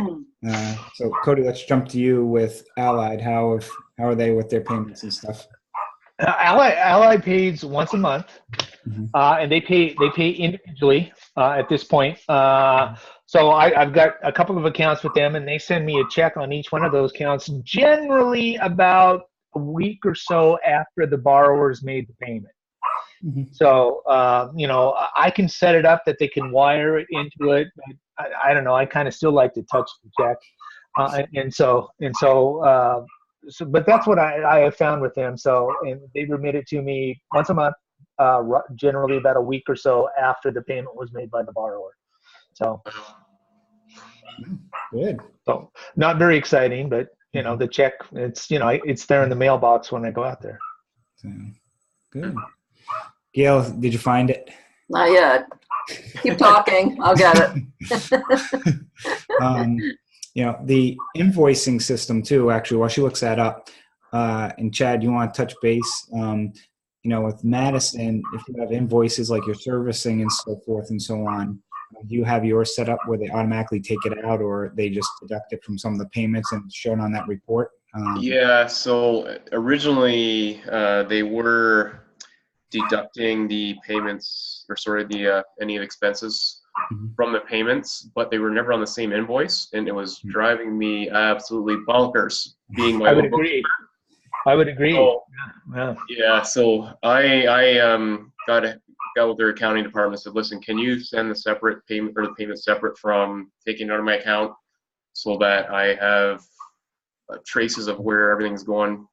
So Cody, let's jump to you with Allied. How are they with their payments and stuff? Allied pays once a month, and they pay individually at this point. So I've got a couple of accounts with them, and they send me a check on each one of those accounts, generally about a week or so after the borrower's made the payment. Mhm. So, I can set it up that they can wire it into it. I don't know. I kind of still like to touch the check. But that's what I have found with them. So, and they remit it to me once a month, generally about a week or so after the payment was made by the borrower. So, Good. so not very exciting, but the check, it's there in the mailbox when I go out there. So, good. Gail, did you find it? Not yet. Keep talking. I'll get it. The invoicing system too, actually, while she looks that up, and Chad, you want to touch base, with Madison, if you have invoices like your servicing and so forth and so on, do you have yours set up where they automatically take it out or they just deduct it from some of the payments and it's shown on that report? Yeah, so originally they were deducting the payments, or sorry, the any expenses from the payments, but they were never on the same invoice, and it was driving me absolutely bonkers. Being my I would agree. So, Yeah. yeah, so I got with their accounting department and said, listen, can you send the separate payment or the payment separate from taking it out of my account so that I have traces of where everything's going?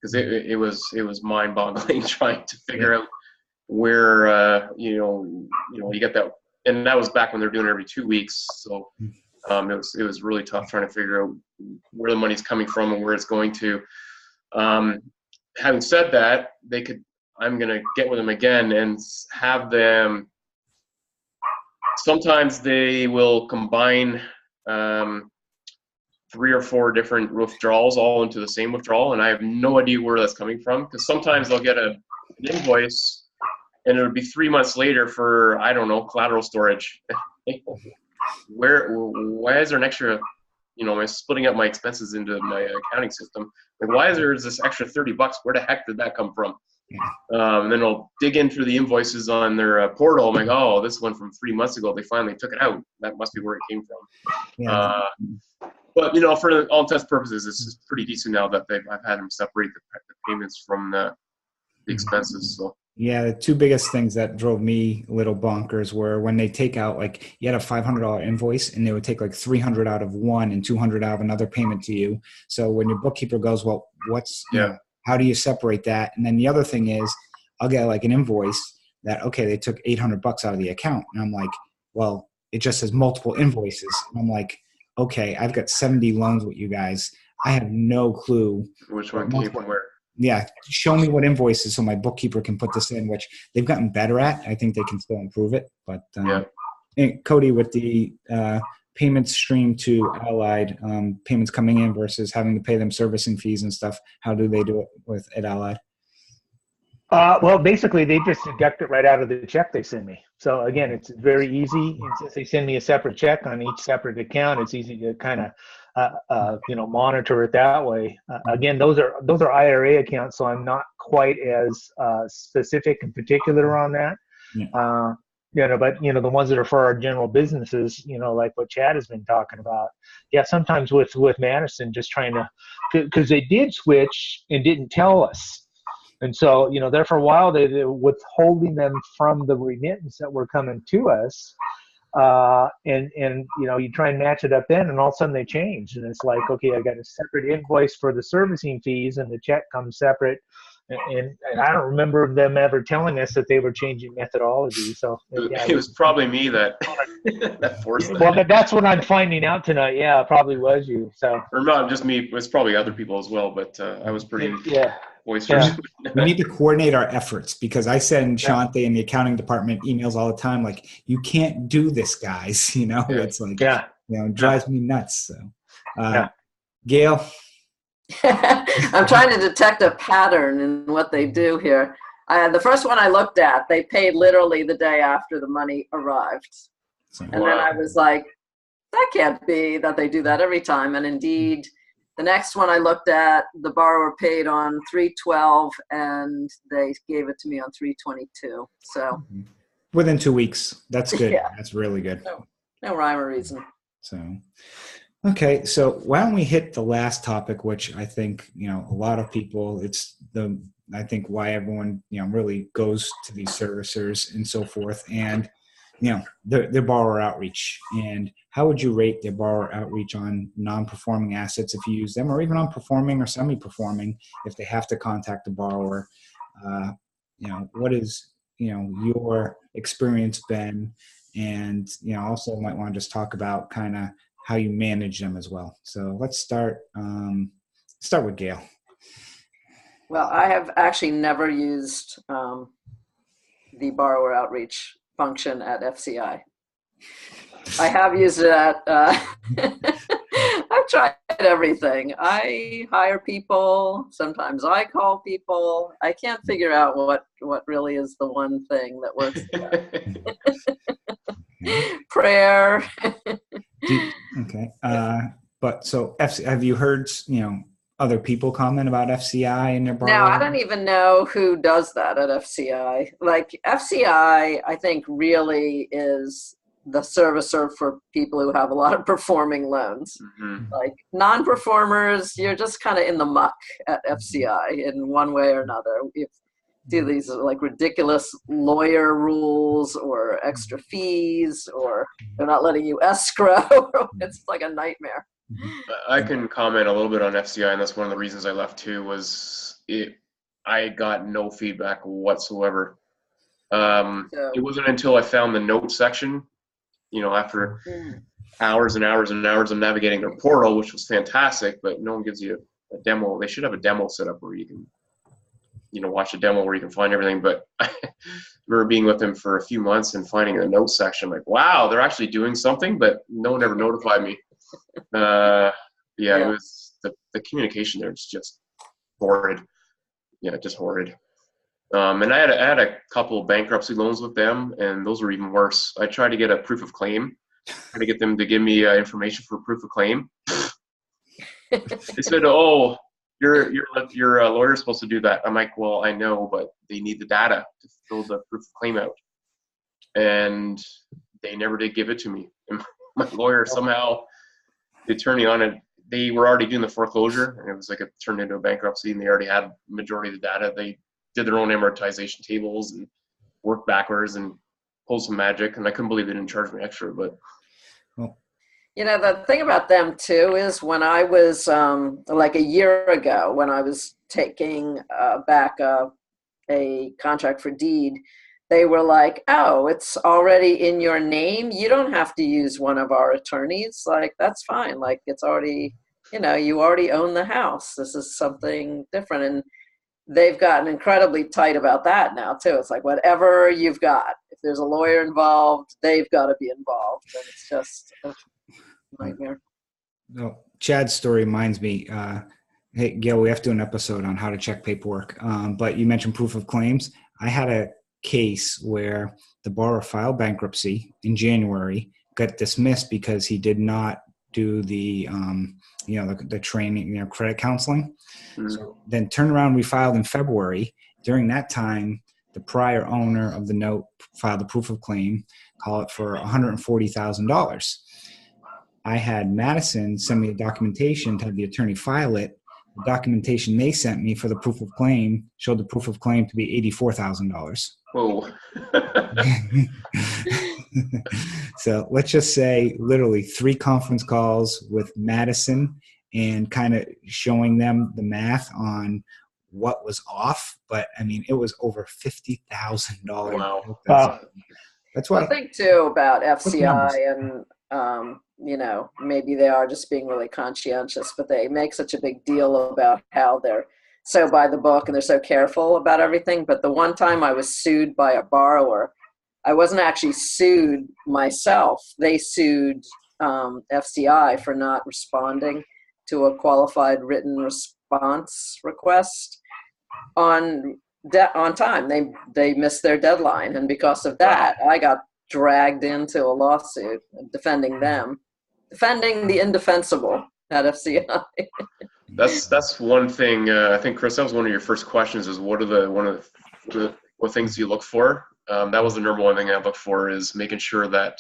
Because it was mind-boggling trying to figure out where you get that, and that was back when they're doing it every 2 weeks. So it was really tough trying to figure out where the money's coming from and where it's going to. Having said that, I'm gonna get with them again and have them. Sometimes they will combine 3 or 4 different withdrawals all into the same withdrawal, and I have no idea where that's coming from, because sometimes they'll get an invoice and it'll be 3 months later for, I don't know, collateral storage. Why is there an extra, I'm splitting up my expenses into my accounting system. Like, why is there this extra $30? Where the heck did that come from? And then I'll dig in through the invoices on their portal. I'm like, oh, this one from 3 months ago, they finally took it out. That must be where it came from. Yeah. But for all intents and purposes, it's pretty decent now that I've had them separate the payments from the expenses. So Yeah, the 2 biggest things that drove me a little bonkers were when they take out, like, you had a $500 invoice and they would take like $300 out of one and $200 out of another payment to you. So when your bookkeeper goes, well, how do you separate that? And then the other thing is, I'll get like an invoice that, okay, they took $800 out of the account. And I'm like, well, it just says multiple invoices. And I'm like, okay, I've got 70 loans with you guys. I have no clue which one came from where. Yeah, show me what invoices so my bookkeeper can put this in, which they've gotten better at. I think they can still improve it. But and Cody, with the payment stream to Allied, payments coming in versus having to pay them servicing fees and stuff, how do they do it at Allied? Well, basically, they just deduct it right out of the check they send me. So again, it's very easy. And since they send me a separate check on each separate account, it's easy to kind of monitor it that way. Again, those are IRA accounts, so I'm not quite as specific and particular on that. Yeah. But the ones that are for our general businesses, like what Chad has been talking about. Yeah, sometimes with Madison, just trying to, because they did switch and didn't tell us. And so, there for a while, they were withholding them from the remittance that were coming to us. And you try and match it up then, and all of a sudden they change. And it's like, okay, I got a separate invoice for the servicing fees, and the check comes separate. And I don't remember them ever telling us that they were changing methodology. So it was probably me that forced that. Well, that's what I'm finding out tonight. Yeah, it probably was you. So, or not just me. It was probably other people as well. But I was pretty boisterous. Yeah. We need to coordinate our efforts, because I send Shante in the accounting department emails all the time, like, you can't do this, guys. It's like, it drives me nuts. So, Gail. I'm trying to detect a pattern in what they do here. The first one I looked at, they paid literally the day after the money arrived. And then I was like, that can't be that they do that every time. And indeed, the next one I looked at, the borrower paid on 3/12 and they gave it to me on 3/22. So within 2 weeks. That's good. Yeah. That's really good. No rhyme or reason. So, okay. So why don't we hit the last topic, which I think, a lot of people, it's the I think why everyone, really goes to these servicers and so forth. And, their borrower outreach. And how would you rate their borrower outreach on non-performing assets if you use them, or even on performing or semi-performing if they have to contact the borrower? What is, your experience been? And, also might want to just talk about kind of how you manage them as well. So let's start with Gail. Well, I have actually never used the borrower outreach function at FCI. I have used it at, I've tried everything. I hire people. Sometimes I call people. I can't figure out what really is the one thing that works. Prayer. Okay. But so have you heard, other people comment about FCI and their borrower? No, I don't even know who does that at FCI. Like FCI, I think really is the servicer for people who have a lot of performing loans. Mm-hmm. Like non-performers, you're just kind of in the muck at FCI in one way or another. You do these like ridiculous lawyer rules or extra fees, or they're not letting you escrow. It's like a nightmare. I can comment a little bit on FCI, and that's one of the reasons I left too. I got no feedback whatsoever. It wasn't until I found the note section, after hours and hours and hours of navigating their portal, which was fantastic, but no one gives you a demo. They should have a demo set up where you can, watch a demo where you can find everything. But I remember being with them for a few months and finding a note section, like, wow, they're actually doing something, but no one ever notified me. It was the communication there is just horrid. Yeah, just horrid. And I had a couple of bankruptcy loans with them, and those were even worse. I tried to get a proof of claim, tried to get them to give me information for proof of claim. They said, "Oh, your lawyer's supposed to do that." I'm like, "Well, I know, but they need the data to fill the proof of claim out," and they never did give it to me. And my lawyer somehow, the attorney on it, they were already doing the foreclosure, and it was like it turned into a bankruptcy, and they already had majority of the data. They did their own amortization tables and worked backwards and pulled some magic, and I couldn't believe they didn't charge me extra. But the thing about them too is when I was like a year ago, when I was taking back a contract for deed, they were like, "Oh, it's already in your name. You don't have to use one of our attorneys. Like, that's fine. Like, it's already, you already own the house. This is something different." And they've gotten incredibly tight about that now too. It's like, whatever you've got, if there's a lawyer involved, they've got to be involved. And it's just a nightmare. No, Chad's story reminds me, hey, Gail, we have to do an episode on how to check paperwork. But you mentioned proof of claims. I had a case where the borrower filed bankruptcy in January, got dismissed because he did not do the the training, credit counseling. Mm-hmm. So then turned around, refiled in February. During that time, the prior owner of the note filed a proof of claim, call it for $140,000. I had Madison send me the documentation to have the attorney file it. The documentation they sent me for the proof of claim showed the proof of claim to be $84,000. Whoa. So let's just say literally 3 conference calls with Madison and kind of showing them the math on what was off. But I mean, it was over $50,000. Wow. That's why I think too about FCI and, maybe they are just being really conscientious, but they make such a big deal about how they're so by the book and they're so careful about everything. But the one time I was sued by a borrower, I wasn't actually sued myself. They sued FCI for not responding to a qualified written response request on time. They missed their deadline, and because of that, I got dragged into a lawsuit defending them, defending the indefensible at FCI. That's one thing. I think, Chris, that was one of your first questions. Is what things do you look for? That was the number one thing I look for, is making sure that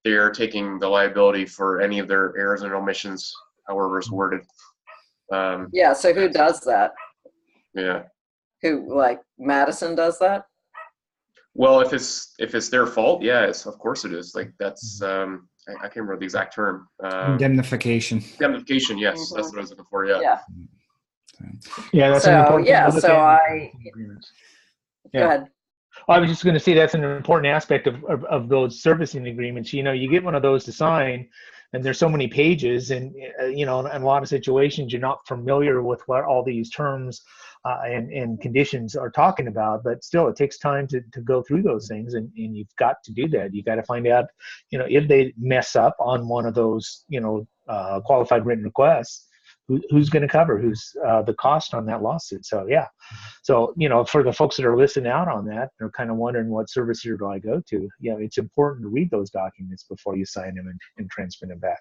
they're taking the liability for any of their errors and omissions, however it's worded. So who does that? Yeah. Who, like Madison does that? Well, if it's their fault, yes, of course it is. Like that's I can't remember the exact term. Indemnification. Indemnification, yes, that's what I was looking for. Yeah. Yeah. Yeah, that's an So, important thing yeah, to look so at. Go ahead. I was just going to say that's an important aspect of those servicing agreements. You know, you get one of those to sign, and there's so many pages, and you know, in a lot of situations, you're not familiar with what all these terms and conditions are talking about. But still, it takes time to go through those things, and you've got to do that. You got to find out, you know, if they mess up on one of those, you know, qualified written requests, who's going to cover, who's the cost on that lawsuit. So yeah. So, you know, for the folks that are listening out on that, they're kind of wondering what servicer do I go to? You know, it's important to read those documents before you sign them and transmit them back.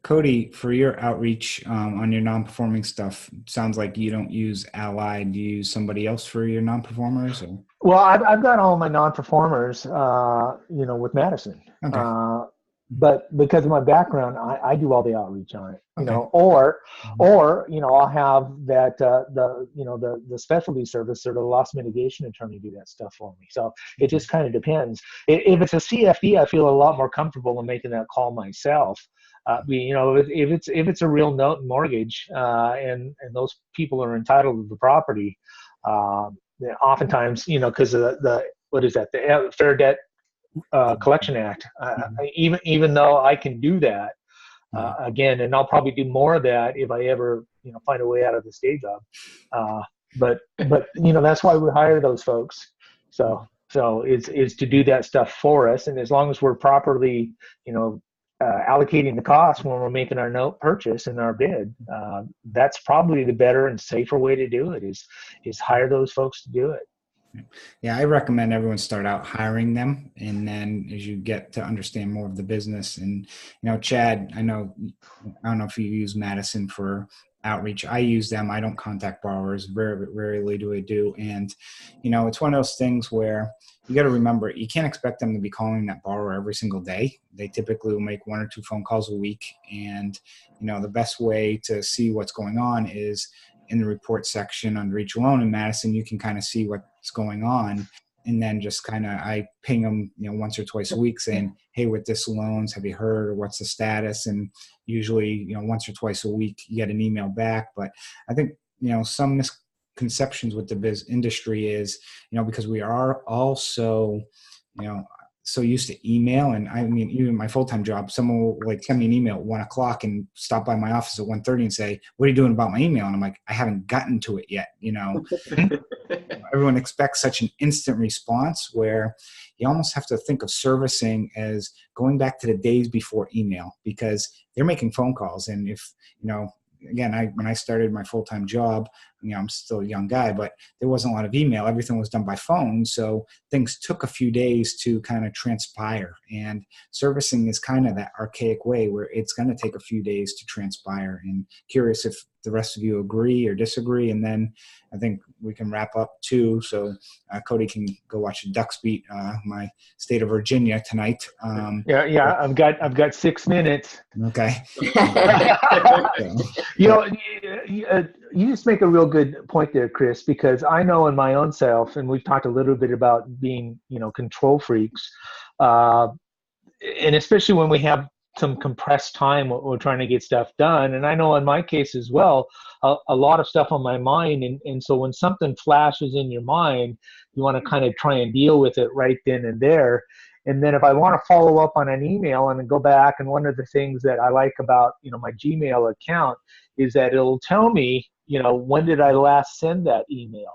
Cody, for your outreach on your non-performing stuff, sounds like you don't use Allied. Do you use somebody else for your non-performers? Or? Well, I've got all my non-performers, you know, with Madison. Okay. But because of my background, I do all the outreach on it, you Okay. know, or, you know, I'll have that, the specialty service or the loss mitigation attorney do that stuff for me. So it just kind of depends. If it's a CFD, I feel a lot more comfortable in making that call myself. You know, if it's a real note and mortgage, and those people are entitled to the property, oftentimes, you know, because of the Fair Debt Collection Act. Even though I can do that again, and I'll probably do more of that if I ever, you know, find a way out of this day job. But you know, that's why we hire those folks. So it's to do that stuff for us, and as long as we're properly, you know, allocating the cost when we're making our note purchase and our bid, that's probably the better and safer way to do it. Is hire those folks to do it. Yeah, I recommend everyone start out hiring them, and then as you get to understand more of the business, and you know, Chad, I don't know if you use Madison for outreach. I use them. I don't contact borrowers. Very rarely do I do, and you know, it's one of those things where you got to remember you can't expect them to be calling that borrower every single day. They typically will make 1 or 2 phone calls a week, and you know, the best way to see what's going on is in the report section under each loan in Madison. You can kind of see what's going on, and then just kind of I ping them, you know, once or twice a week saying, hey, with this loans, have you heard, or what's the status? And usually, you know, once or twice a week you get an email back. But I think, you know, some misconceptions with the biz industry is, you know, because we are also, you know, so used to email, and I mean, even my full-time job, someone will like send me an email at 1 o'clock and stop by my office at 1:30 and say, what are you doing about my email? And I'm like, I haven't gotten to it yet. You know, everyone expects such an instant response where you almost have to think of servicing as going back to the days before email, because they're making phone calls. And if, you know, again, when I started my full-time job, you know, I'm still a young guy, but there wasn't a lot of email. Everything was done by phone. So things took a few days to kind of transpire. And servicing is kind of that archaic way where it's going to take a few days to transpire. And curious if the rest of you agree or disagree. And then I think we can wrap up too. So Cody can go watch the Ducks beat my state of Virginia tonight. Yeah. I've got 6 minutes. Okay. You know, you just make a real good point there, Chris, because I know in my own self, and we've talked a little bit about being, you know, control freaks, and especially when we have some compressed time, we're trying to get stuff done. And I know in my case as well, a lot of stuff on my mind. And so when something flashes in your mind, you want to kind of try and deal with it right then and there. And then if I want to follow up on an email and go back, and one of the things that I like about, you know, my Gmail account is that it'll tell me, you know, when did I last send that email?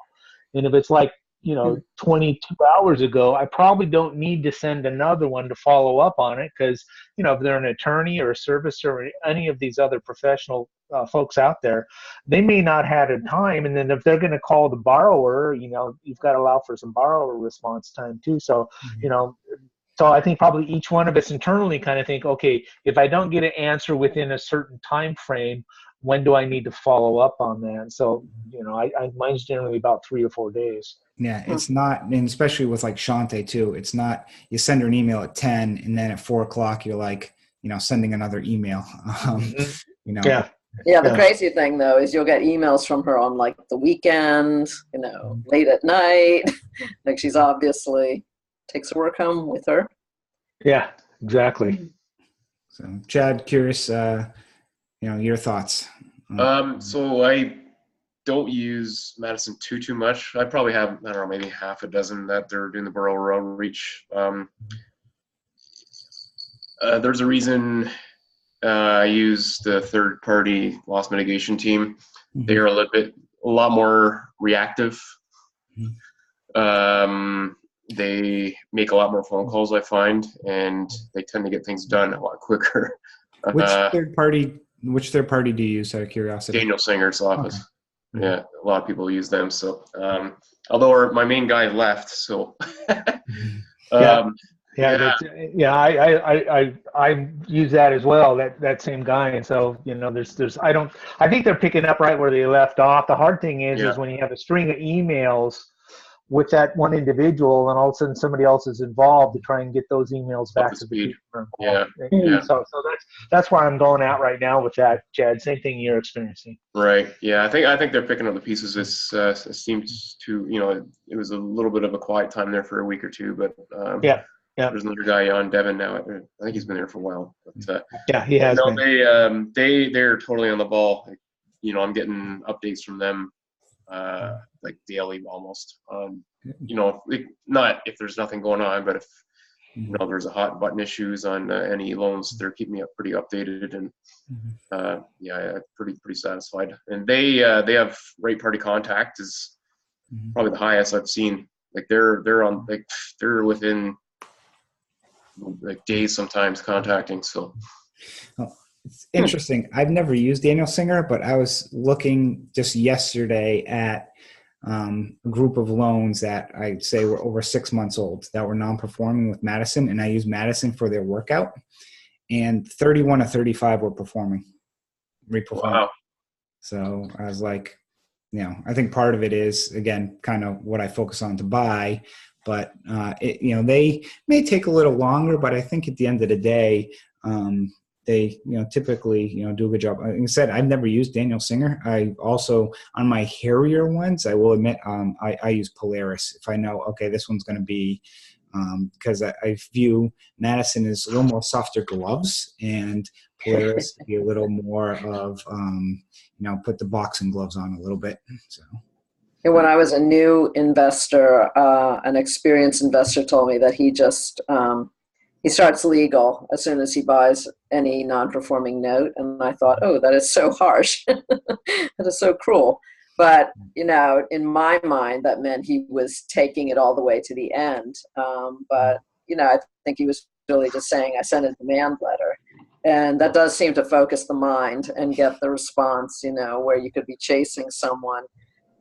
And if it's like, you know, 22 hours ago, I probably don't need to send another one to follow up on it, because, you know, if they're an attorney or a servicer or any of these other professional folks out there, they may not have the time. And then if they're going to call the borrower, you know, you've got to allow for some borrower response time too. So, you know, so I think probably each one of us internally kind of think, okay, if I don't get an answer within a certain time frame, when do I need to follow up on that? So, you know, mine's generally about 3 or 4 days. Yeah, it's not, and especially with like Shante too, it's not, you send her an email at 10 and then at 4 o'clock, you're like, you know, sending another email. You know, Yeah. Yeah, the Yeah. crazy thing though is you'll get emails from her on like the weekend, late at night. Like she's obviously takes her work home with her. Yeah, exactly. So, Chad, curious, your thoughts. So I don't use Madison too much. I probably have, I don't know, maybe half a dozen that they're doing the borough outreach. There's a reason I use the third-party loss mitigation team. They are a lot more reactive. They make a lot more phone calls, I find, and they tend to get things done a lot quicker. Which third party do you use, out of curiosity? Daniel Singer's office. Okay. Yeah, a lot of people use them. So, although my main guy left, so I use that as well. That same guy, and so I think they're picking up right where they left off. The hard thing is when you have a string of emails with that one individual, and all of a sudden somebody else is involved to try and get those emails back to the people who are involved. So that's why I'm going out right now with that, Chad. Same thing you're experiencing. Right. Yeah. I think they're picking up the pieces. It seems to, it was a little bit of a quiet time there for a week or two, but there's another guy on Devon now. I think he's been there for a while. But, he has been. They're totally on the ball. I'm getting updates from them like daily almost. Not if there's nothing going on, but if there's a hot button issues on any loans, they're keeping me pretty updated, and I'm pretty satisfied. And they have rate party contact is probably the highest I've seen. Like they're within like days sometimes contacting. So it's interesting. I've never used Daniel Singer, but I was looking just yesterday at a group of loans that I'd say were over 6 months old that were non-performing with Madison, and I used Madison for their workout, and 31 of 35 were reperforming. Wow. So I was like, I think part of it is, again, kind of what I focus on to buy, but they may take a little longer, but I think at the end of the day, they, typically, do a good job. Like I said, I've never used Daniel Singer. I also, on my hairier ones, I will admit, I use Polaris. If I know, okay, this one's going to be, because I view Madison as a little more softer gloves, and Polaris to be a little more of, put the boxing gloves on a little bit. So. And when I was a new investor, an experienced investor told me that he just, he starts legal as soon as he buys any non-performing note. And I thought, oh, that is so harsh. That is so cruel. But, in my mind, that meant he was taking it all the way to the end. But I think he was really just saying, I sent a demand letter. And that does seem to focus the mind and get the response, where you could be chasing someone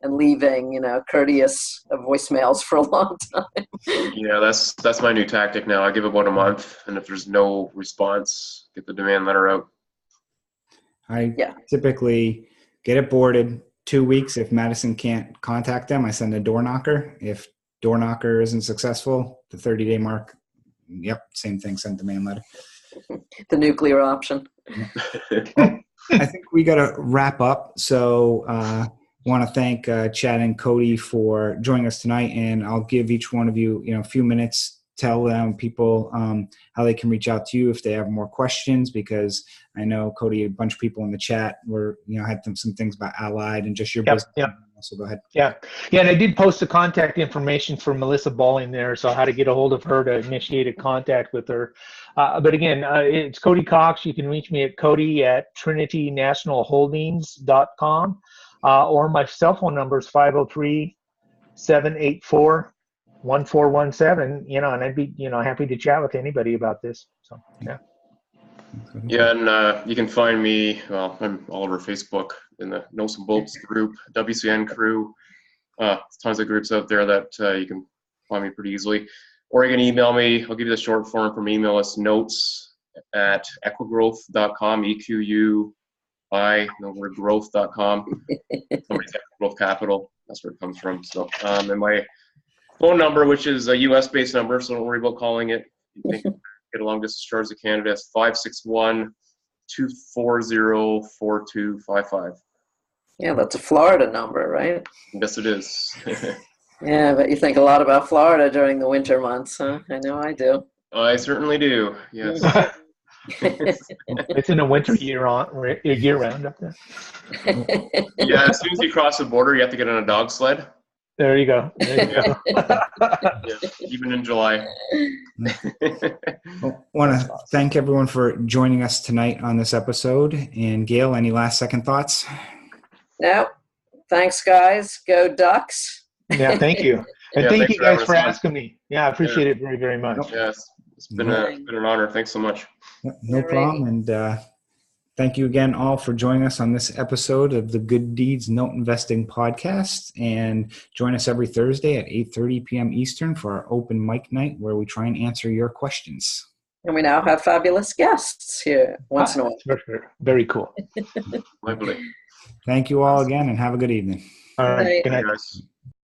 and leaving, courteous voicemails for a long time. Yeah, that's my new tactic now. I give about a month, and if there's no response, get the demand letter out. I typically get it boarded 2 weeks. If Madison can't contact them, I send a door knocker. If door knocker isn't successful, the 30-day mark, same thing, send demand letter. The nuclear option. I think we got to wrap up. So want to thank Chad and Cody for joining us tonight, and I'll give each one of you, a few minutes. Tell them people how they can reach out to you if they have more questions, because I know, Cody, a bunch of people in the chat were, had some things about Allied and just your business. So go ahead. And I did post the contact information for Melissa Balling there, so how to get a hold of her to initiate a contact with her. But again, it's Cody Cox. You can reach me at cody@trinitynationalholdings.com. Or my cell phone number is 503-784-1417, and I'd be, happy to chat with anybody about this. So, Yeah, and you can find me, I'm all over Facebook in the Know Some Bolts group, WCN crew. Tons of groups out there that you can find me pretty easily. Or you can email me. I'll give you the short form from email. It's notes@equigrowth.com, growth.com. Somebody's Growth Capital. That's where it comes from. So, and my phone number, which is a US-based number, so don't worry about calling it. You can get a long distance charge to Canada. It's 240-4255. Yeah, that's a Florida number, right? Yes, it is. Yeah, but you think a lot about Florida during the winter months, huh? I know I do. I certainly do. Yes. It's in the winter year round up there. Yeah, as soon as you cross the border, you have to get on a dog sled. There you go. Yeah, even in July. Want to thank everyone for joining us tonight on this episode. And Gail, any last second thoughts? No, thanks, guys. Go Ducks. Yeah, thank you. And Yeah, thank thanks you for guys having for us on. asking me. Yeah, I appreciate it very, very much. Yes, it's been an honor. Thanks so much. No problem. And thank you again all for joining us on this episode of the Good Deeds Note Investing podcast. And join us every Thursday at 8:30 p.m. Eastern for our open mic night where we try and answer your questions. And we now have fabulous guests here once in a while. Very cool. Lovely. Thank you all again and have a good evening. All right. Right. Good night. Guys.